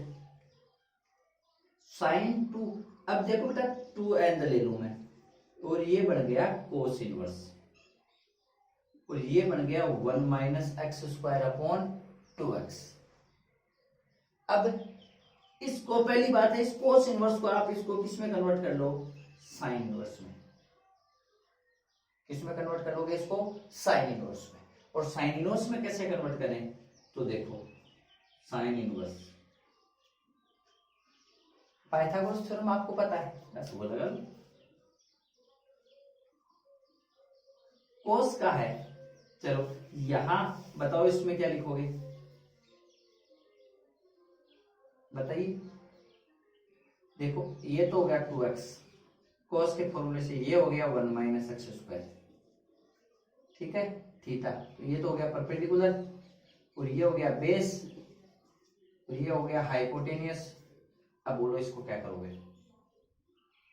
साइन 2। अब देखो बेटा 2 एंड ले लू मैं और ये बन गया कोस इनवर्स और ये बन गया 1 minus x square upon 2x। अब इसको पहली बात है इस कोस इनवर्स को आप इसको किस में कन्वर्ट कर लो, साइन इनवर्स में। किस में कन्वर्ट करोगे इसको? साइन इनवर्स में। और साइन इनवर्स में कैसे कन्वर्ट करें, तो देखो साइन इनवर्स पाइथागोरस थ्योरम आपको पता है, बस वो लगा लो। कोस का है, चलो यहां बताओ इसमें क्या लिखोगे, बताइए। देखो ये तो हो गया 2x, कोस के फॉर्मूले से ये हो गया 1 माइनस एक्स स्क्वायर, ठीक है, थीटा। तो ये तो हो गया परपेंडिकुलर और ये हो गया बेस और ये हो गया हाइपोटेनियस। अब बोलो इसको क्या करोगे,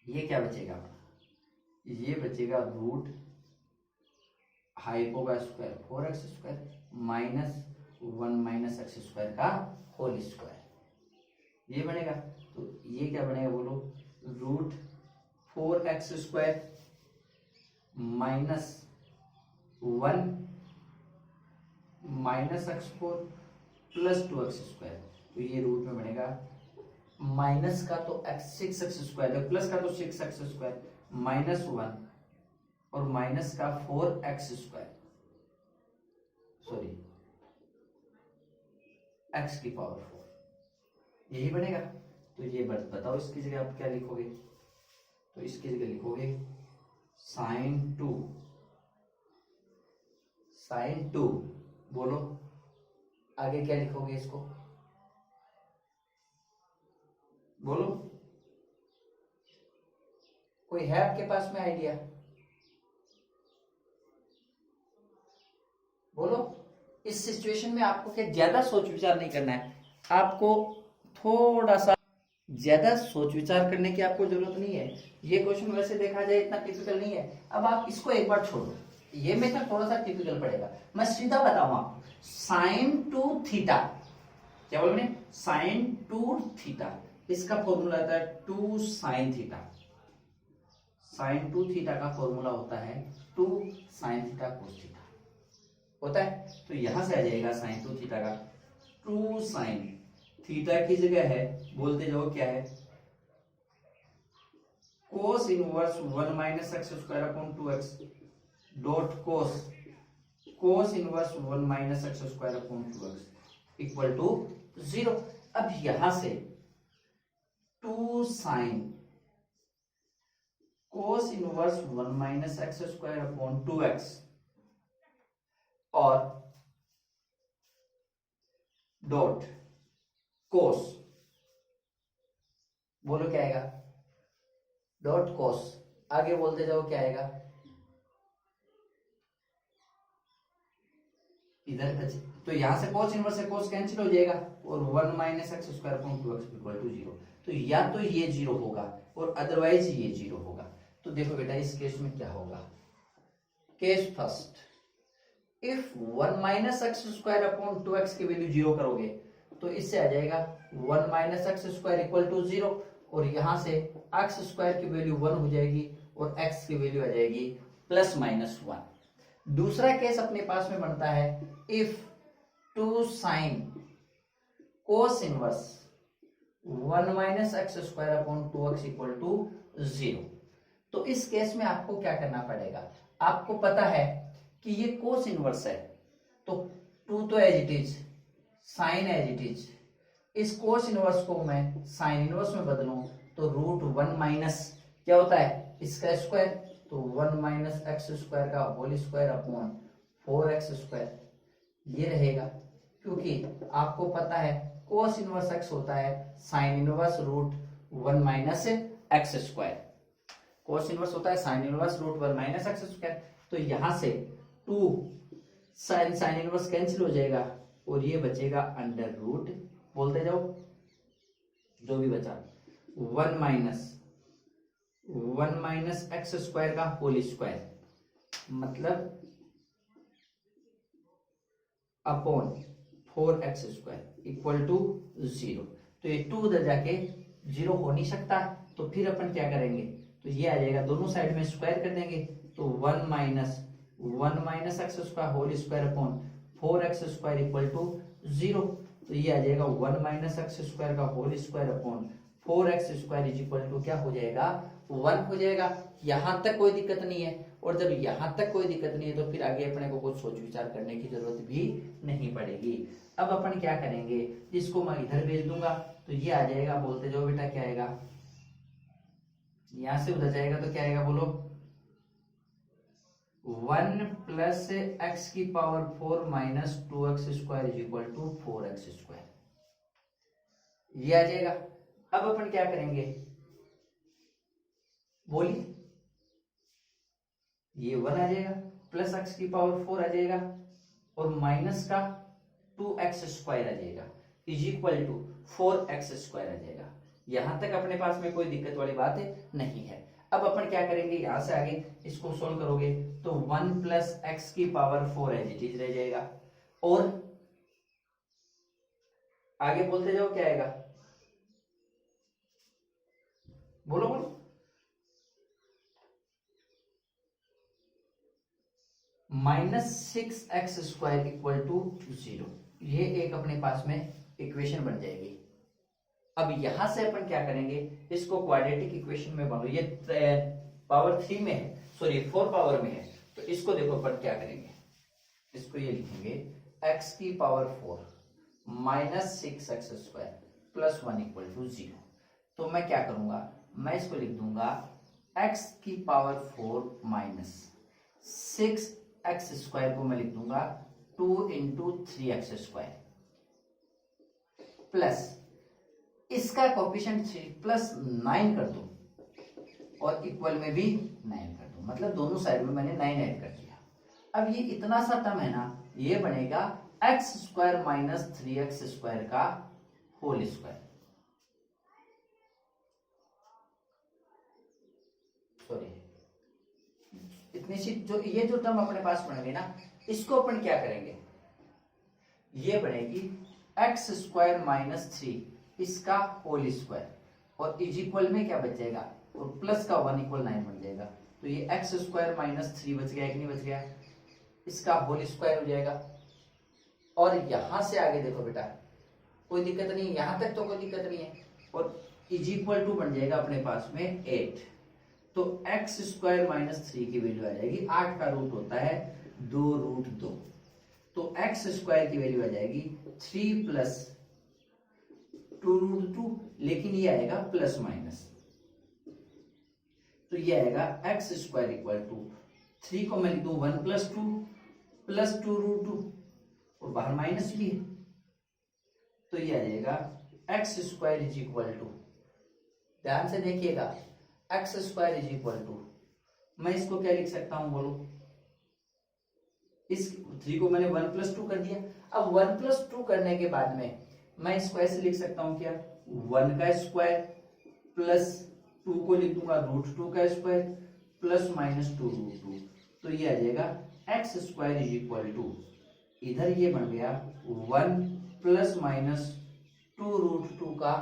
ये क्या बचेगा, ये बचेगा रूट हाइपो का square 4x square minus 1 minus x square का होल स्क्वायर, ये बनेगा। तो ये क्या बनेगा बोलो, root 4x square minus 1 minus x4 plus 2x square. तो ये रूट में बनेगा, माइनस का तो x6x स्क्वायर है, प्लस का तो 6x स्क्वायर, माइनस 1 और माइनस का 4x स्क्वायर, सॉरी x की पावर 4, यही बनेगा। तो ये बताओ इसकी जगह आप क्या लिखोगे, तो इसकी जगह लिखोगे साइन टू, बोलो आगे क्या लिखोगे इसको, बोलो, कोई है आपके पास में आइडिया, बोलो। इस सिचुएशन में आपको क्या ज्यादा सोच विचार नहीं करना है, आपको थोड़ा सा ज्यादा सोच विचार करने की आपको जरूरत नहीं है। ये क्वेश्चन वैसे देखा जाए इतना टिपिकल नहीं है। अब आप इसको एक बार छोड़ो, ये मेथड थोड़ा सा टिपिकल पड़ेगा। मैं सीधा बताऊं आपको, साइन टू थीटा, क्या बोल रहे हैं, साइन टू थीटा, इसका फॉर्मूला आता है 2 sine theta. Sign to theta का फॉर्मूला होता है 2 साइन थीटा कोस थीटा होता है। तो यहां से आ जाएगा साइन टू थीटा का 2 साइन थीटा की जगह है, बोलते जाओ क्या है, cos inverse 1 minus x square upon 2x dot cos inverse 1 minus x square upon 2x equal to 0। अब यहां से 2 sine cos inverse 1 minus x square upon 2x और डॉट कोस, बोलो क्या आएगा, डॉट कोस, आगे बोलते जाओ क्या आएगा, इधर बचे तो यहां से कोस इनवर्स से कोस कैंसिल हो जाएगा और 1 minus x square upon 2x equal to 0। तो या तो ये 0 होगा और अदरवाइज ये 0 होगा। तो देखो बेटा इस केस में क्या होगा, case first, if 1 minus x square upon 2x की वैल्यू 0 करोगे तो इससे आ जाएगा 1 minus x square equal to 0 और यहां से एक्स स्क्वायर की वैल्यू 1 हो जाएगी और x की वैल्यू आ जाएगी प्लस माइनस 1। दूसरा केस अपने पास में बनता है, if 2 sine cos inverse 1 minus x square upon 2x equal to 0। तो इस केस में आपको क्या करना पड़ेगा, आपको पता है कि ये कोस इनवर्स है तो 2 तो as it is, sine as it is, इस कोस इनवर्स को मैं साइन इनवर्स में बदलूं तो रूट 1 माइनस क्या होता है इसका स्क्वायर, तो 1 माइनस एक्स स्क्वायर का whole square upon 4x square ये रहेगा। क्योंकि आपको पता है कोस इनवर्स x होता है sine inverse root 1 minus x square, cos inverse होता है sine inverse root 1 minus x square. तो यहां से 2 साइन इनवर्स कैंसिल हो जाएगा और ये बचेगा अंडर रूट, बोलते जाओ जो भी बचा, 1 माइनस एक्स स्क्वायर का होल स्क्वायर मतलब upon 4x square equal to 0। तो ये 2 उधर जाके 0 हो नहीं सकता, तो फिर अपन क्या करेंगे, तो ये आ जाएगा दोनों साइड में स्क्वायर कर देंगे तो 1 minus x square whole square upon 4x square equal to 0। तो ये आ जाएगा 1 माइनस एक्स स्क्वायर का whole square upon 4x square is equal to क्या हो जाएगा 1 हो जाएगा। यहां तक कोई दिक्कत नहीं है, और जब यहां तक कोई दिक्कत नहीं है तो फिर आगे अपने को कुछ सोच विचार करने की जरूरत भी नहीं पड़ेगी। अब अपन क्या करेंगे, इसको मैं इधर भेज दूंगा तो ये आ जाएगा, बोलते जाओ बेटा क्या आएगा, यहां से उधर जाएगा तो क्या आएगा बोलो, 1 प्लस एक्स की power 4 minus 2x square is equal to 4x square, ये आ जाएगा। अब अपन क्या करेंगे बोलिए, ये 1 आ जाएगा प्लस एक्स की पावर 4 आ जाएगा और माइनस का 2x स्क्वायर आ जाएगा is equal to 4x square आ जाएगा। यहां तक अपने पास में कोई दिक्कत वाली बात नहीं है। अब अपन क्या करेंगे, यहां से आगे इसको सोल्व करोगे तो 1 प्लस एक्स की पावर 4 एज इट इज रह जाएगा और आगे बोलते जाओ, क्या आएगा, बोलो बोलो। -6x² इक्वल टू 0, ये एक अपने पास में इक्वेशन बन जाएगी। अब यहां से अपन क्या करेंगे, इसको क्वाड्रेटिक इक्वेशन में बनो, ये पावर 3 में है, सॉरी 4 पावर में है, तो इसको देखो अपन क्या करेंगे, इसको ये लिखेंगे x की power 4 -6x² plus 1 equal to 0। तो मैं क्या करूंगा, मैं इसको लिख दूंगा x की पावर 4 माइनस 6x² को मैं लिख दूंगा 2 इंटू 3x² प्लस इसका कोएफिशिएंट 3 प्लस 9 कर दो और इक्वल में भी 9 कर दो, मतलब दोनों साइड में मैंने 9 ऐड कर दिया। अब ये इतना सा टर्म है ना, ये बनेगा x² माइनस 3x² का होल स्क्वायर, सॉरी इतनी सी जो ये जो टर्म अपने पास बन गई ना, इसको अपन क्या करेंगे, ये बनेगी x² माइनस 3 इसका होल स्क्वायर और इज इक्वल में क्या बचेगा, और प्लस का 1 इक्वल 9 बन जाएगा। तो ये x² माइनस 3 बच गया कि नहीं बच गया, इसका होल स्क्वायर हो जाएगा। और यहां से आगे देखो बेटा, कोई दिक्कत नहीं, यहां तक तो कोई दिक्कत नहीं है, और इज इक्वल टू बन जाएगा अपने पास में 8। तो x² माइनस 3 की वैल्यू आ जाएगी, 8 का रूट होता है 2√2, तो x² की वैल्यू आ जाएगी 3 प्लस 2√2, लेकिन ये आएगा प्लस माइनस, तो ये आएगा x² इक्वल टू 3 को मैं लिख दूं 1 प्लस 2 प्लस 2√2 और बाहर माइनस भी है, तो ये आ जाएगा x² इज इक्वल टू, ध्यान से देखिएगा, x² इज इक्वल टू, मैं इसको क्या लिख सकता हूं बोलो, इस 3 को मैंने 1 प्लस 2 कर दिया। अब 1 प्लस 2 करने के बाद में मैं इसको ऐसे लिख सकता हूं क्या, 1 का स्क्वायर प्लस 2 को लिख दूंगा √2 का स्क्वायर प्लस माइनस 2√2, तो ये आ जाएगा x² इज इक्वल टू, इधर ये बन गया 1 प्लस माइनस 2√2 का,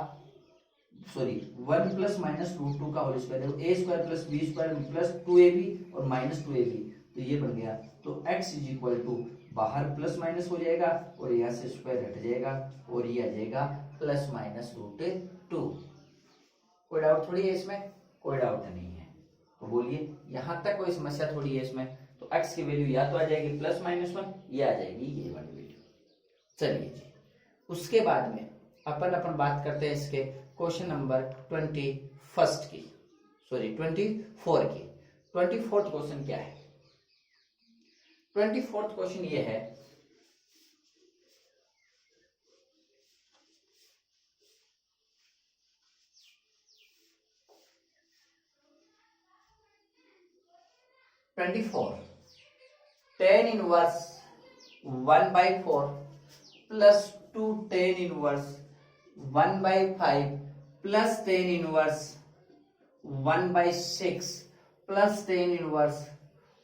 सॉरी 1 प्लस माइनस √2 का whole square, a² plus b² plus 2ab और माइनस 2ab, तो ये बन गया। तो x इज इक्वल टू, बाहर प्लस माइनस हो जाएगा और यहाँ से स्क्वायर हट जाएगा और ये आ जाएगा प्लस माइनस √2। कोई डाउट थोड़ी है इसमें, कोई डाउट नहीं है, तो बोलिए यहां तक कोई समस्या थोड़ी है इसमें। तो x की वैल्यू या तो आ जाएगी प्लस माइनस 1, ये आ जाएगी ये वाली वैल्यू। चलिए जी, उसके बाद में अपन बात करते हैं इसके क्वेश्चन नंबर 21 की, सॉरी 24 की। 24th क्वेश्चन क्या है, 24th क्वेश्चन ये है, tan inverse 1/4 plus 2 tan inverse 1/5 plus tan inverse 1/6 plus tan inverse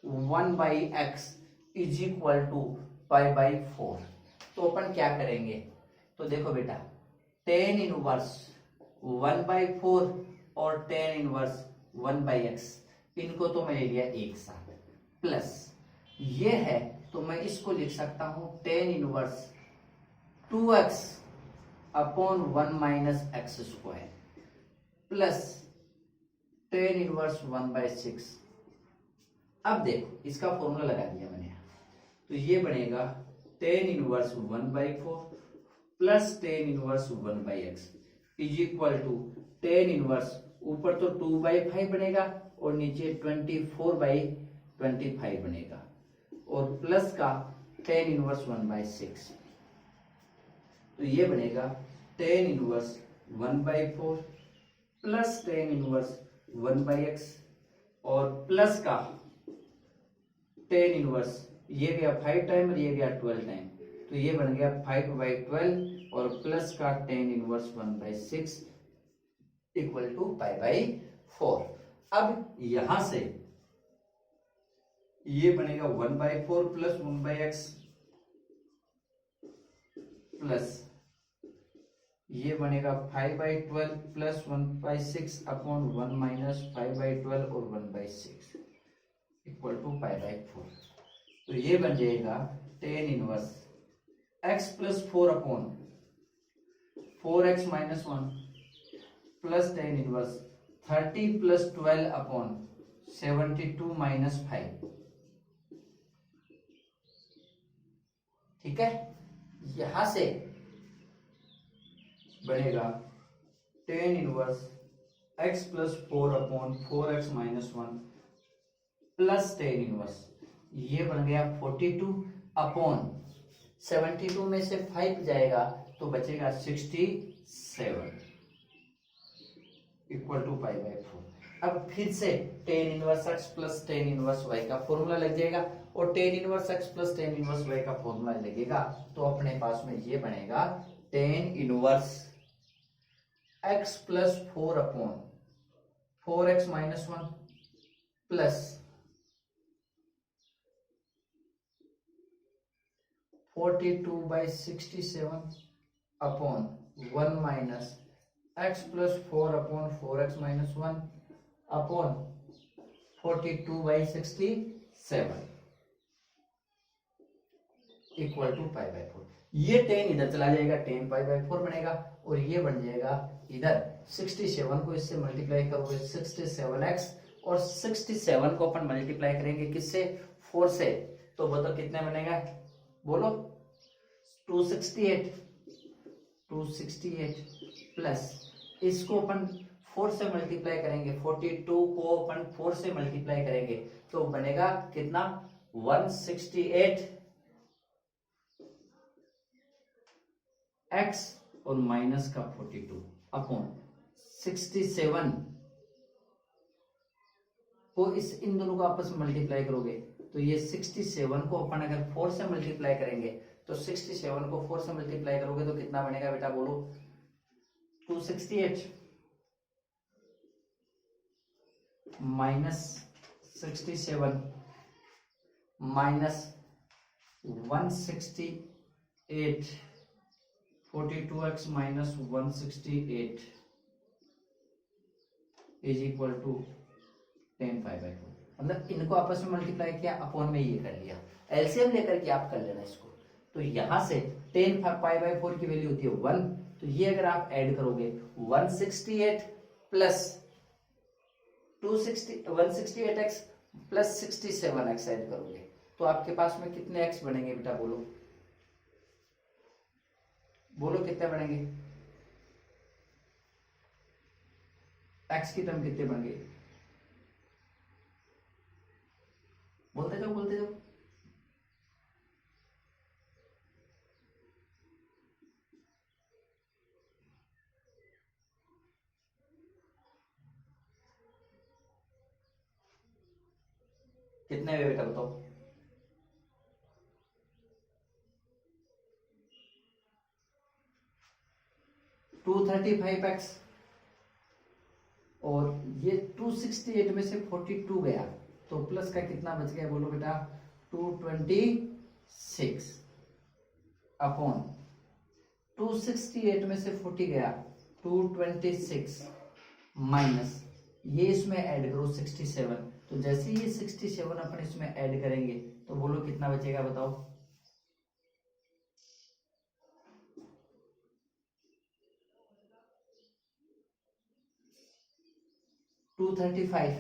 1/x is equal to π/4। तो अपन क्या करेंगे, तो देखो बेटा, tan इनवर्स 1/4 और tan इनवर्स 1/x, इनको तो मैं ले लिया एक साथ, प्लस ये है तो मैं इसको लिख सकता हूं tan inverse 2x upon 1 minus x² plus tan inverse 1/6। अब देखो इसका फॉर्मूला लगा दिया मैंने, तो ये बनेगा tan inverse 1/4 plus tan inverse 1/x is equal to tan inverse, ऊपर तो 2/5 बनेगा और नीचे 24/25 बनेगा, और प्लस का tan इनवर्स 1/6, तो ये बनेगा tan inverse 1/4 plus tan inverse 1/x और प्लस का tan इनवर्स, ये गया 5 टाइम और ये गया 12 टाइम, तो ये बन गया 5/12 और प्लस का tan इनवर्स 1/6 इक्वल टू π/4। अब यहां से ये बनेगा 1/4 प्लस 1/x प्लस ये बनेगा 5/12 प्लस 1/6 अपॉन 1 माइनस 5/12 और 1/6 इक्वल टू π/4। तो ये बन जाएगा tan inverse x plus 4 upon 4x minus 1 plus tan inverse 30 plus 12 upon 72 minus 5। ठीक है, यहां से बनेगा tan inverse x plus 4 upon 4x minus 1 plus tan inverse, ये बन गया 42 अपॉन 72 में से 5 जाएगा तो बचेगा 67 इक्वल टू π/4। अब फिर से tan inverse x plus tan inverse y का फॉर्मूला लग जाएगा, और tan inverse x plus tan inverse y का फॉर्मूला लगेगा तो अपने पास में ये बनेगा tan inverse x plus 4 upon 4x minus 1 plus 42/67 upon 1 minus x plus 4 upon 4x minus 1 upon 42/67 equal to π/4। ये 10 इधर चला जाएगा, 10 π/4 बनेगा, और ये बन जाएगा इधर 67 को इससे मल्टीप्लाई करोगे 67x, और 67 को अपन मल्टीप्लाई करेंगे किससे, 4 से, तो बताओ कितने बनेगा, बोलो 268 प्लस इसको अपन 4 से मल्टीप्लाई करेंगे, 42 को अपन 4 से मल्टीप्लाई करेंगे तो बनेगा कितना 168 x और माइनस का 42 अपॉन 67 को इन दोनों को आपस में मल्टीप्लाई करोगे तो ये 67 को अपन अगर 4 से मल्टीप्लाई करेंगे तो 67 को 4 से मल्टीप्लाई करोगे तो कितना बनेगा बेटा, बोलो 268 minus 67 minus 168 42x minus 168 is equal to 10 π/4। मतलब इनको आपस में मल्टीप्लाई किया, अपॉन में ये कर लिया, एलसीएम लेकर के आप कर लेना इसको। तो यहां से 10 π/4 की वैल्यू होती है 1, तो ये अगर आप ऐड करोगे 168 plus 168x plus 67x add करोगे तो आपके पास में कितने x बनेंगे बेटा, बोलो बोलो कितने बनेंगे, x की टर्म कितने बन गए, बोलते जाओ बोलते जाओ। कितने हुए बेटा बताओ, टू 235x और ये 268 में से 42 गया तो प्लस का कितना बच गया, बोलो बेटा 226 अपॉन 268 में से 40 गया 226 माइनस ये इसमें ऐड करो 67, तो जैसे ये 67 अपन इसमें ऐड करेंगे तो बोलो कितना बचेगा बताओ, 235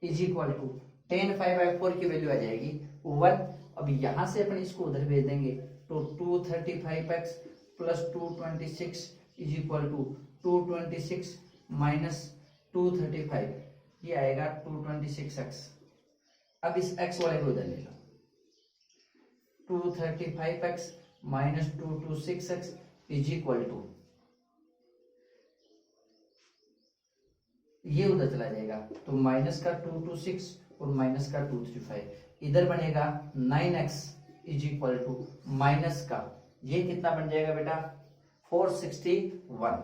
इज इक्वल टू 10 5/4 की वैल्यू आ जाएगी 1। अब यहां से अपन इसको उधर भेज देंगे तो 235x plus 226 is equal to 226 minus 235, ये आएगा 226x। अब इस x वाले को उधर ले लो, 235x minus 226x is equal to, ये उधर चला जाएगा तो माइनस का 226 और माइनस का 235, इधर बनेगा 9x is equal to minus का, ये कितना बन जाएगा बेटा 461,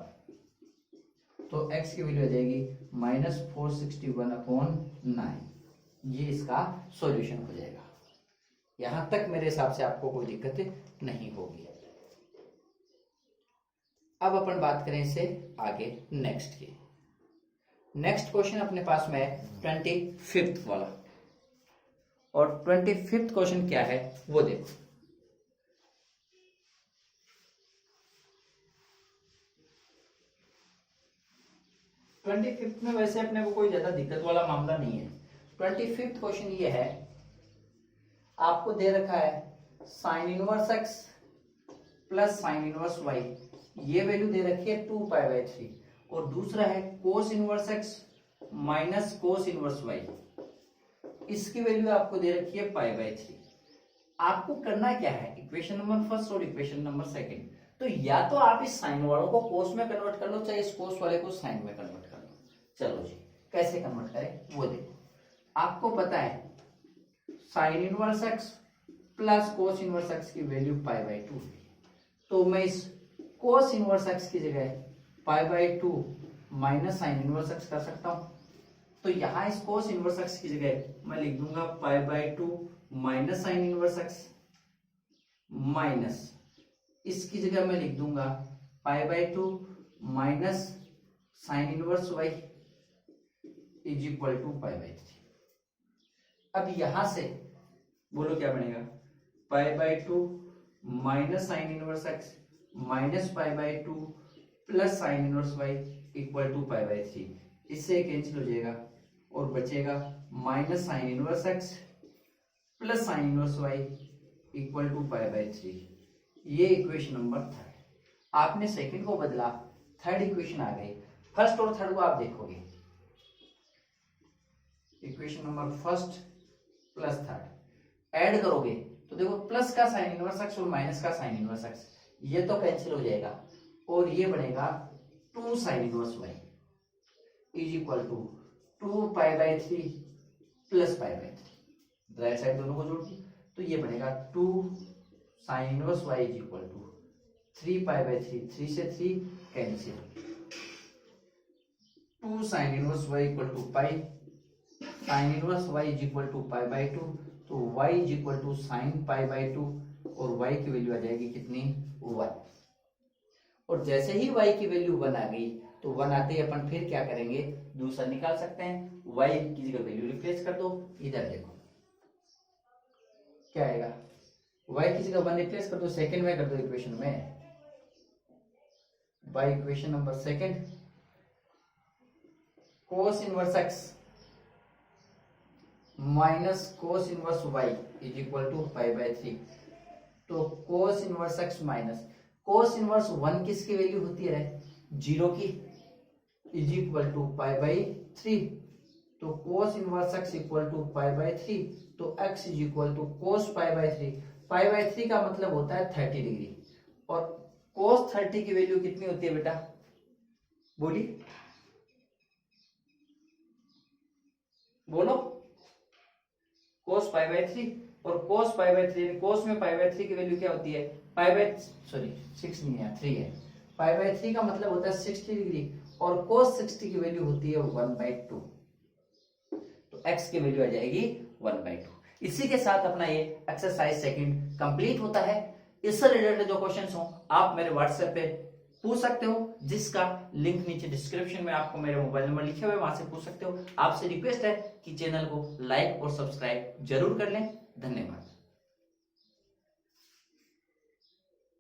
तो x की वैल्यू आ जाएगी माइनस 461 अपॉन 9, ये इसका सॉल्यूशन हो जाएगा। यहां तक मेरे हिसाब से आपको कोई दिक्कत नहीं होगी। अब अपन बात करें इससे आगे नेक्स्ट की। नेक्स्ट क्वेश्चन अपने पास में है 25th वाला, और 25th क्वेश्चन क्या है वो देखो। ट्वेंटी फिफ्थ में वैसे अपने को कोई ज्यादा दिक्कत वाला मामला नहीं है। 25th क्वेश्चन ये है, आपको दे रखा है sine inverse x plus sine inverse y, ये वैल्यू दे रखी है 2π/3, और दूसरा है cos inverse x minus cos inverse y, इसकी वैल्यू आपको दे रखी है π/3। आपको करना क्या है, इक्वेशन नंबर फर्स्ट और इक्वेशन नंबर सेकंड, तो या तो आप इस साइन वालों को कोस में कन्वर्ट कर लो, चाहे इस कोस वाले को साइन में कन्वर्ट कर लो। चलो जी, कैसे कन्वर्ट करें वो देखो। आपको पता है sine inverse x plus cos inverse x की वैल्यू π/2, तो मैं इस कोस इनवर्स एक्स की जगह π/2 माइनस साइन इनवर्स एक्स कर सकता हूं। तो यहां इस कोस इनवर्स एक्स की जगह मैं लिख दूंगा π/2 minus sine inverse x, minus इसकी जगह मैं लिख दूंगा π/2 minus sine inverse y is equal to π/3। अब यहां से बोलो क्या बनेगा, π/2 minus sine inverse x minus π/2 plus sine inverse y equal to π/3। इससे कैंसिल हो जाएगा और बचेगा minus sine inverse x plus sine inverse y equal to π/3। ये इक्वेशन नंबर 3। आपने सेकंड को बदला, थर्ड इक्वेशन आ गई। फर्स्ट और थर्ड को आप देखोगे, equation number first plus third add करोगे तो देखो प्लस का साइन इनवर्स एक्स और माइनस का साइन इनवर्स एक्स, ये तो कैंसिल हो जाएगा और ये बनेगा 2 sine inverse y is equal to 2π/3 plus π/3। Right side दोनों को जोड़ दी तो ये बनेगा 2 sine inverse y is equal to 3π/3, 3 से 3 cancel, 2 sine inverse y equal to pi, sign inverse y is equal to π/2, तो y is equal to sine π/2 और y की वैल्यू आ जाएगी कितनी, 1। और जैसे ही y की वैल्यू 1 आ गई तो 1 आते ही अपन फिर क्या करेंगे, दूसरा निकाल सकते हैं। y की जगह वैल्यू रिप्लेस कर दो, इधर देखो क्या आएगा, y की जगह 1 रिप्लेस कर दो, सेकंड में कर दो इक्वेशन में, y equation number second cos inverse x minus cos inverse y is equal to π/3। तो cos inverse x minus cos inverse 1 किसकी वैल्यू होती है, 0 की, इज इक्वल टू π/3। तो cos inverse x equal to π/3, तो x is equal to cos π/3। π/3 का मतलब होता है 30 डिग्री, और कोस 30 की वैल्यू कितनी होती है बेटा, बोलिए बोलो, कोस π/3 और कोस π/3, कोस में π/3 की वैल्यू क्या होती है, सॉरी 6 नहीं है 3 है, π/3 का मतलब होता है 60 डिग्री, और कोस 60 की वैल्यू होती है 1/2, तो x की वैल्यू आ जाएगी 1/2। इसी के साथ अपना ये एक्सरसाइज सेकंड कंप्लीट होता है। इससे रिलेटेड जो क्वेश्चंस हो आप मेरे व्हाट्सएप पे पूछ सकते हो, जिसका लिंक नीचे डिस्क्रिप्शन में आपको मेरे मोबाइल नंबर लिखे हुए वहां से पूछ सकते हो। आपसे रिक्वेस्ट है कि चैनल को लाइक और सब्सक्राइब जरूर कर लें। धन्यवाद।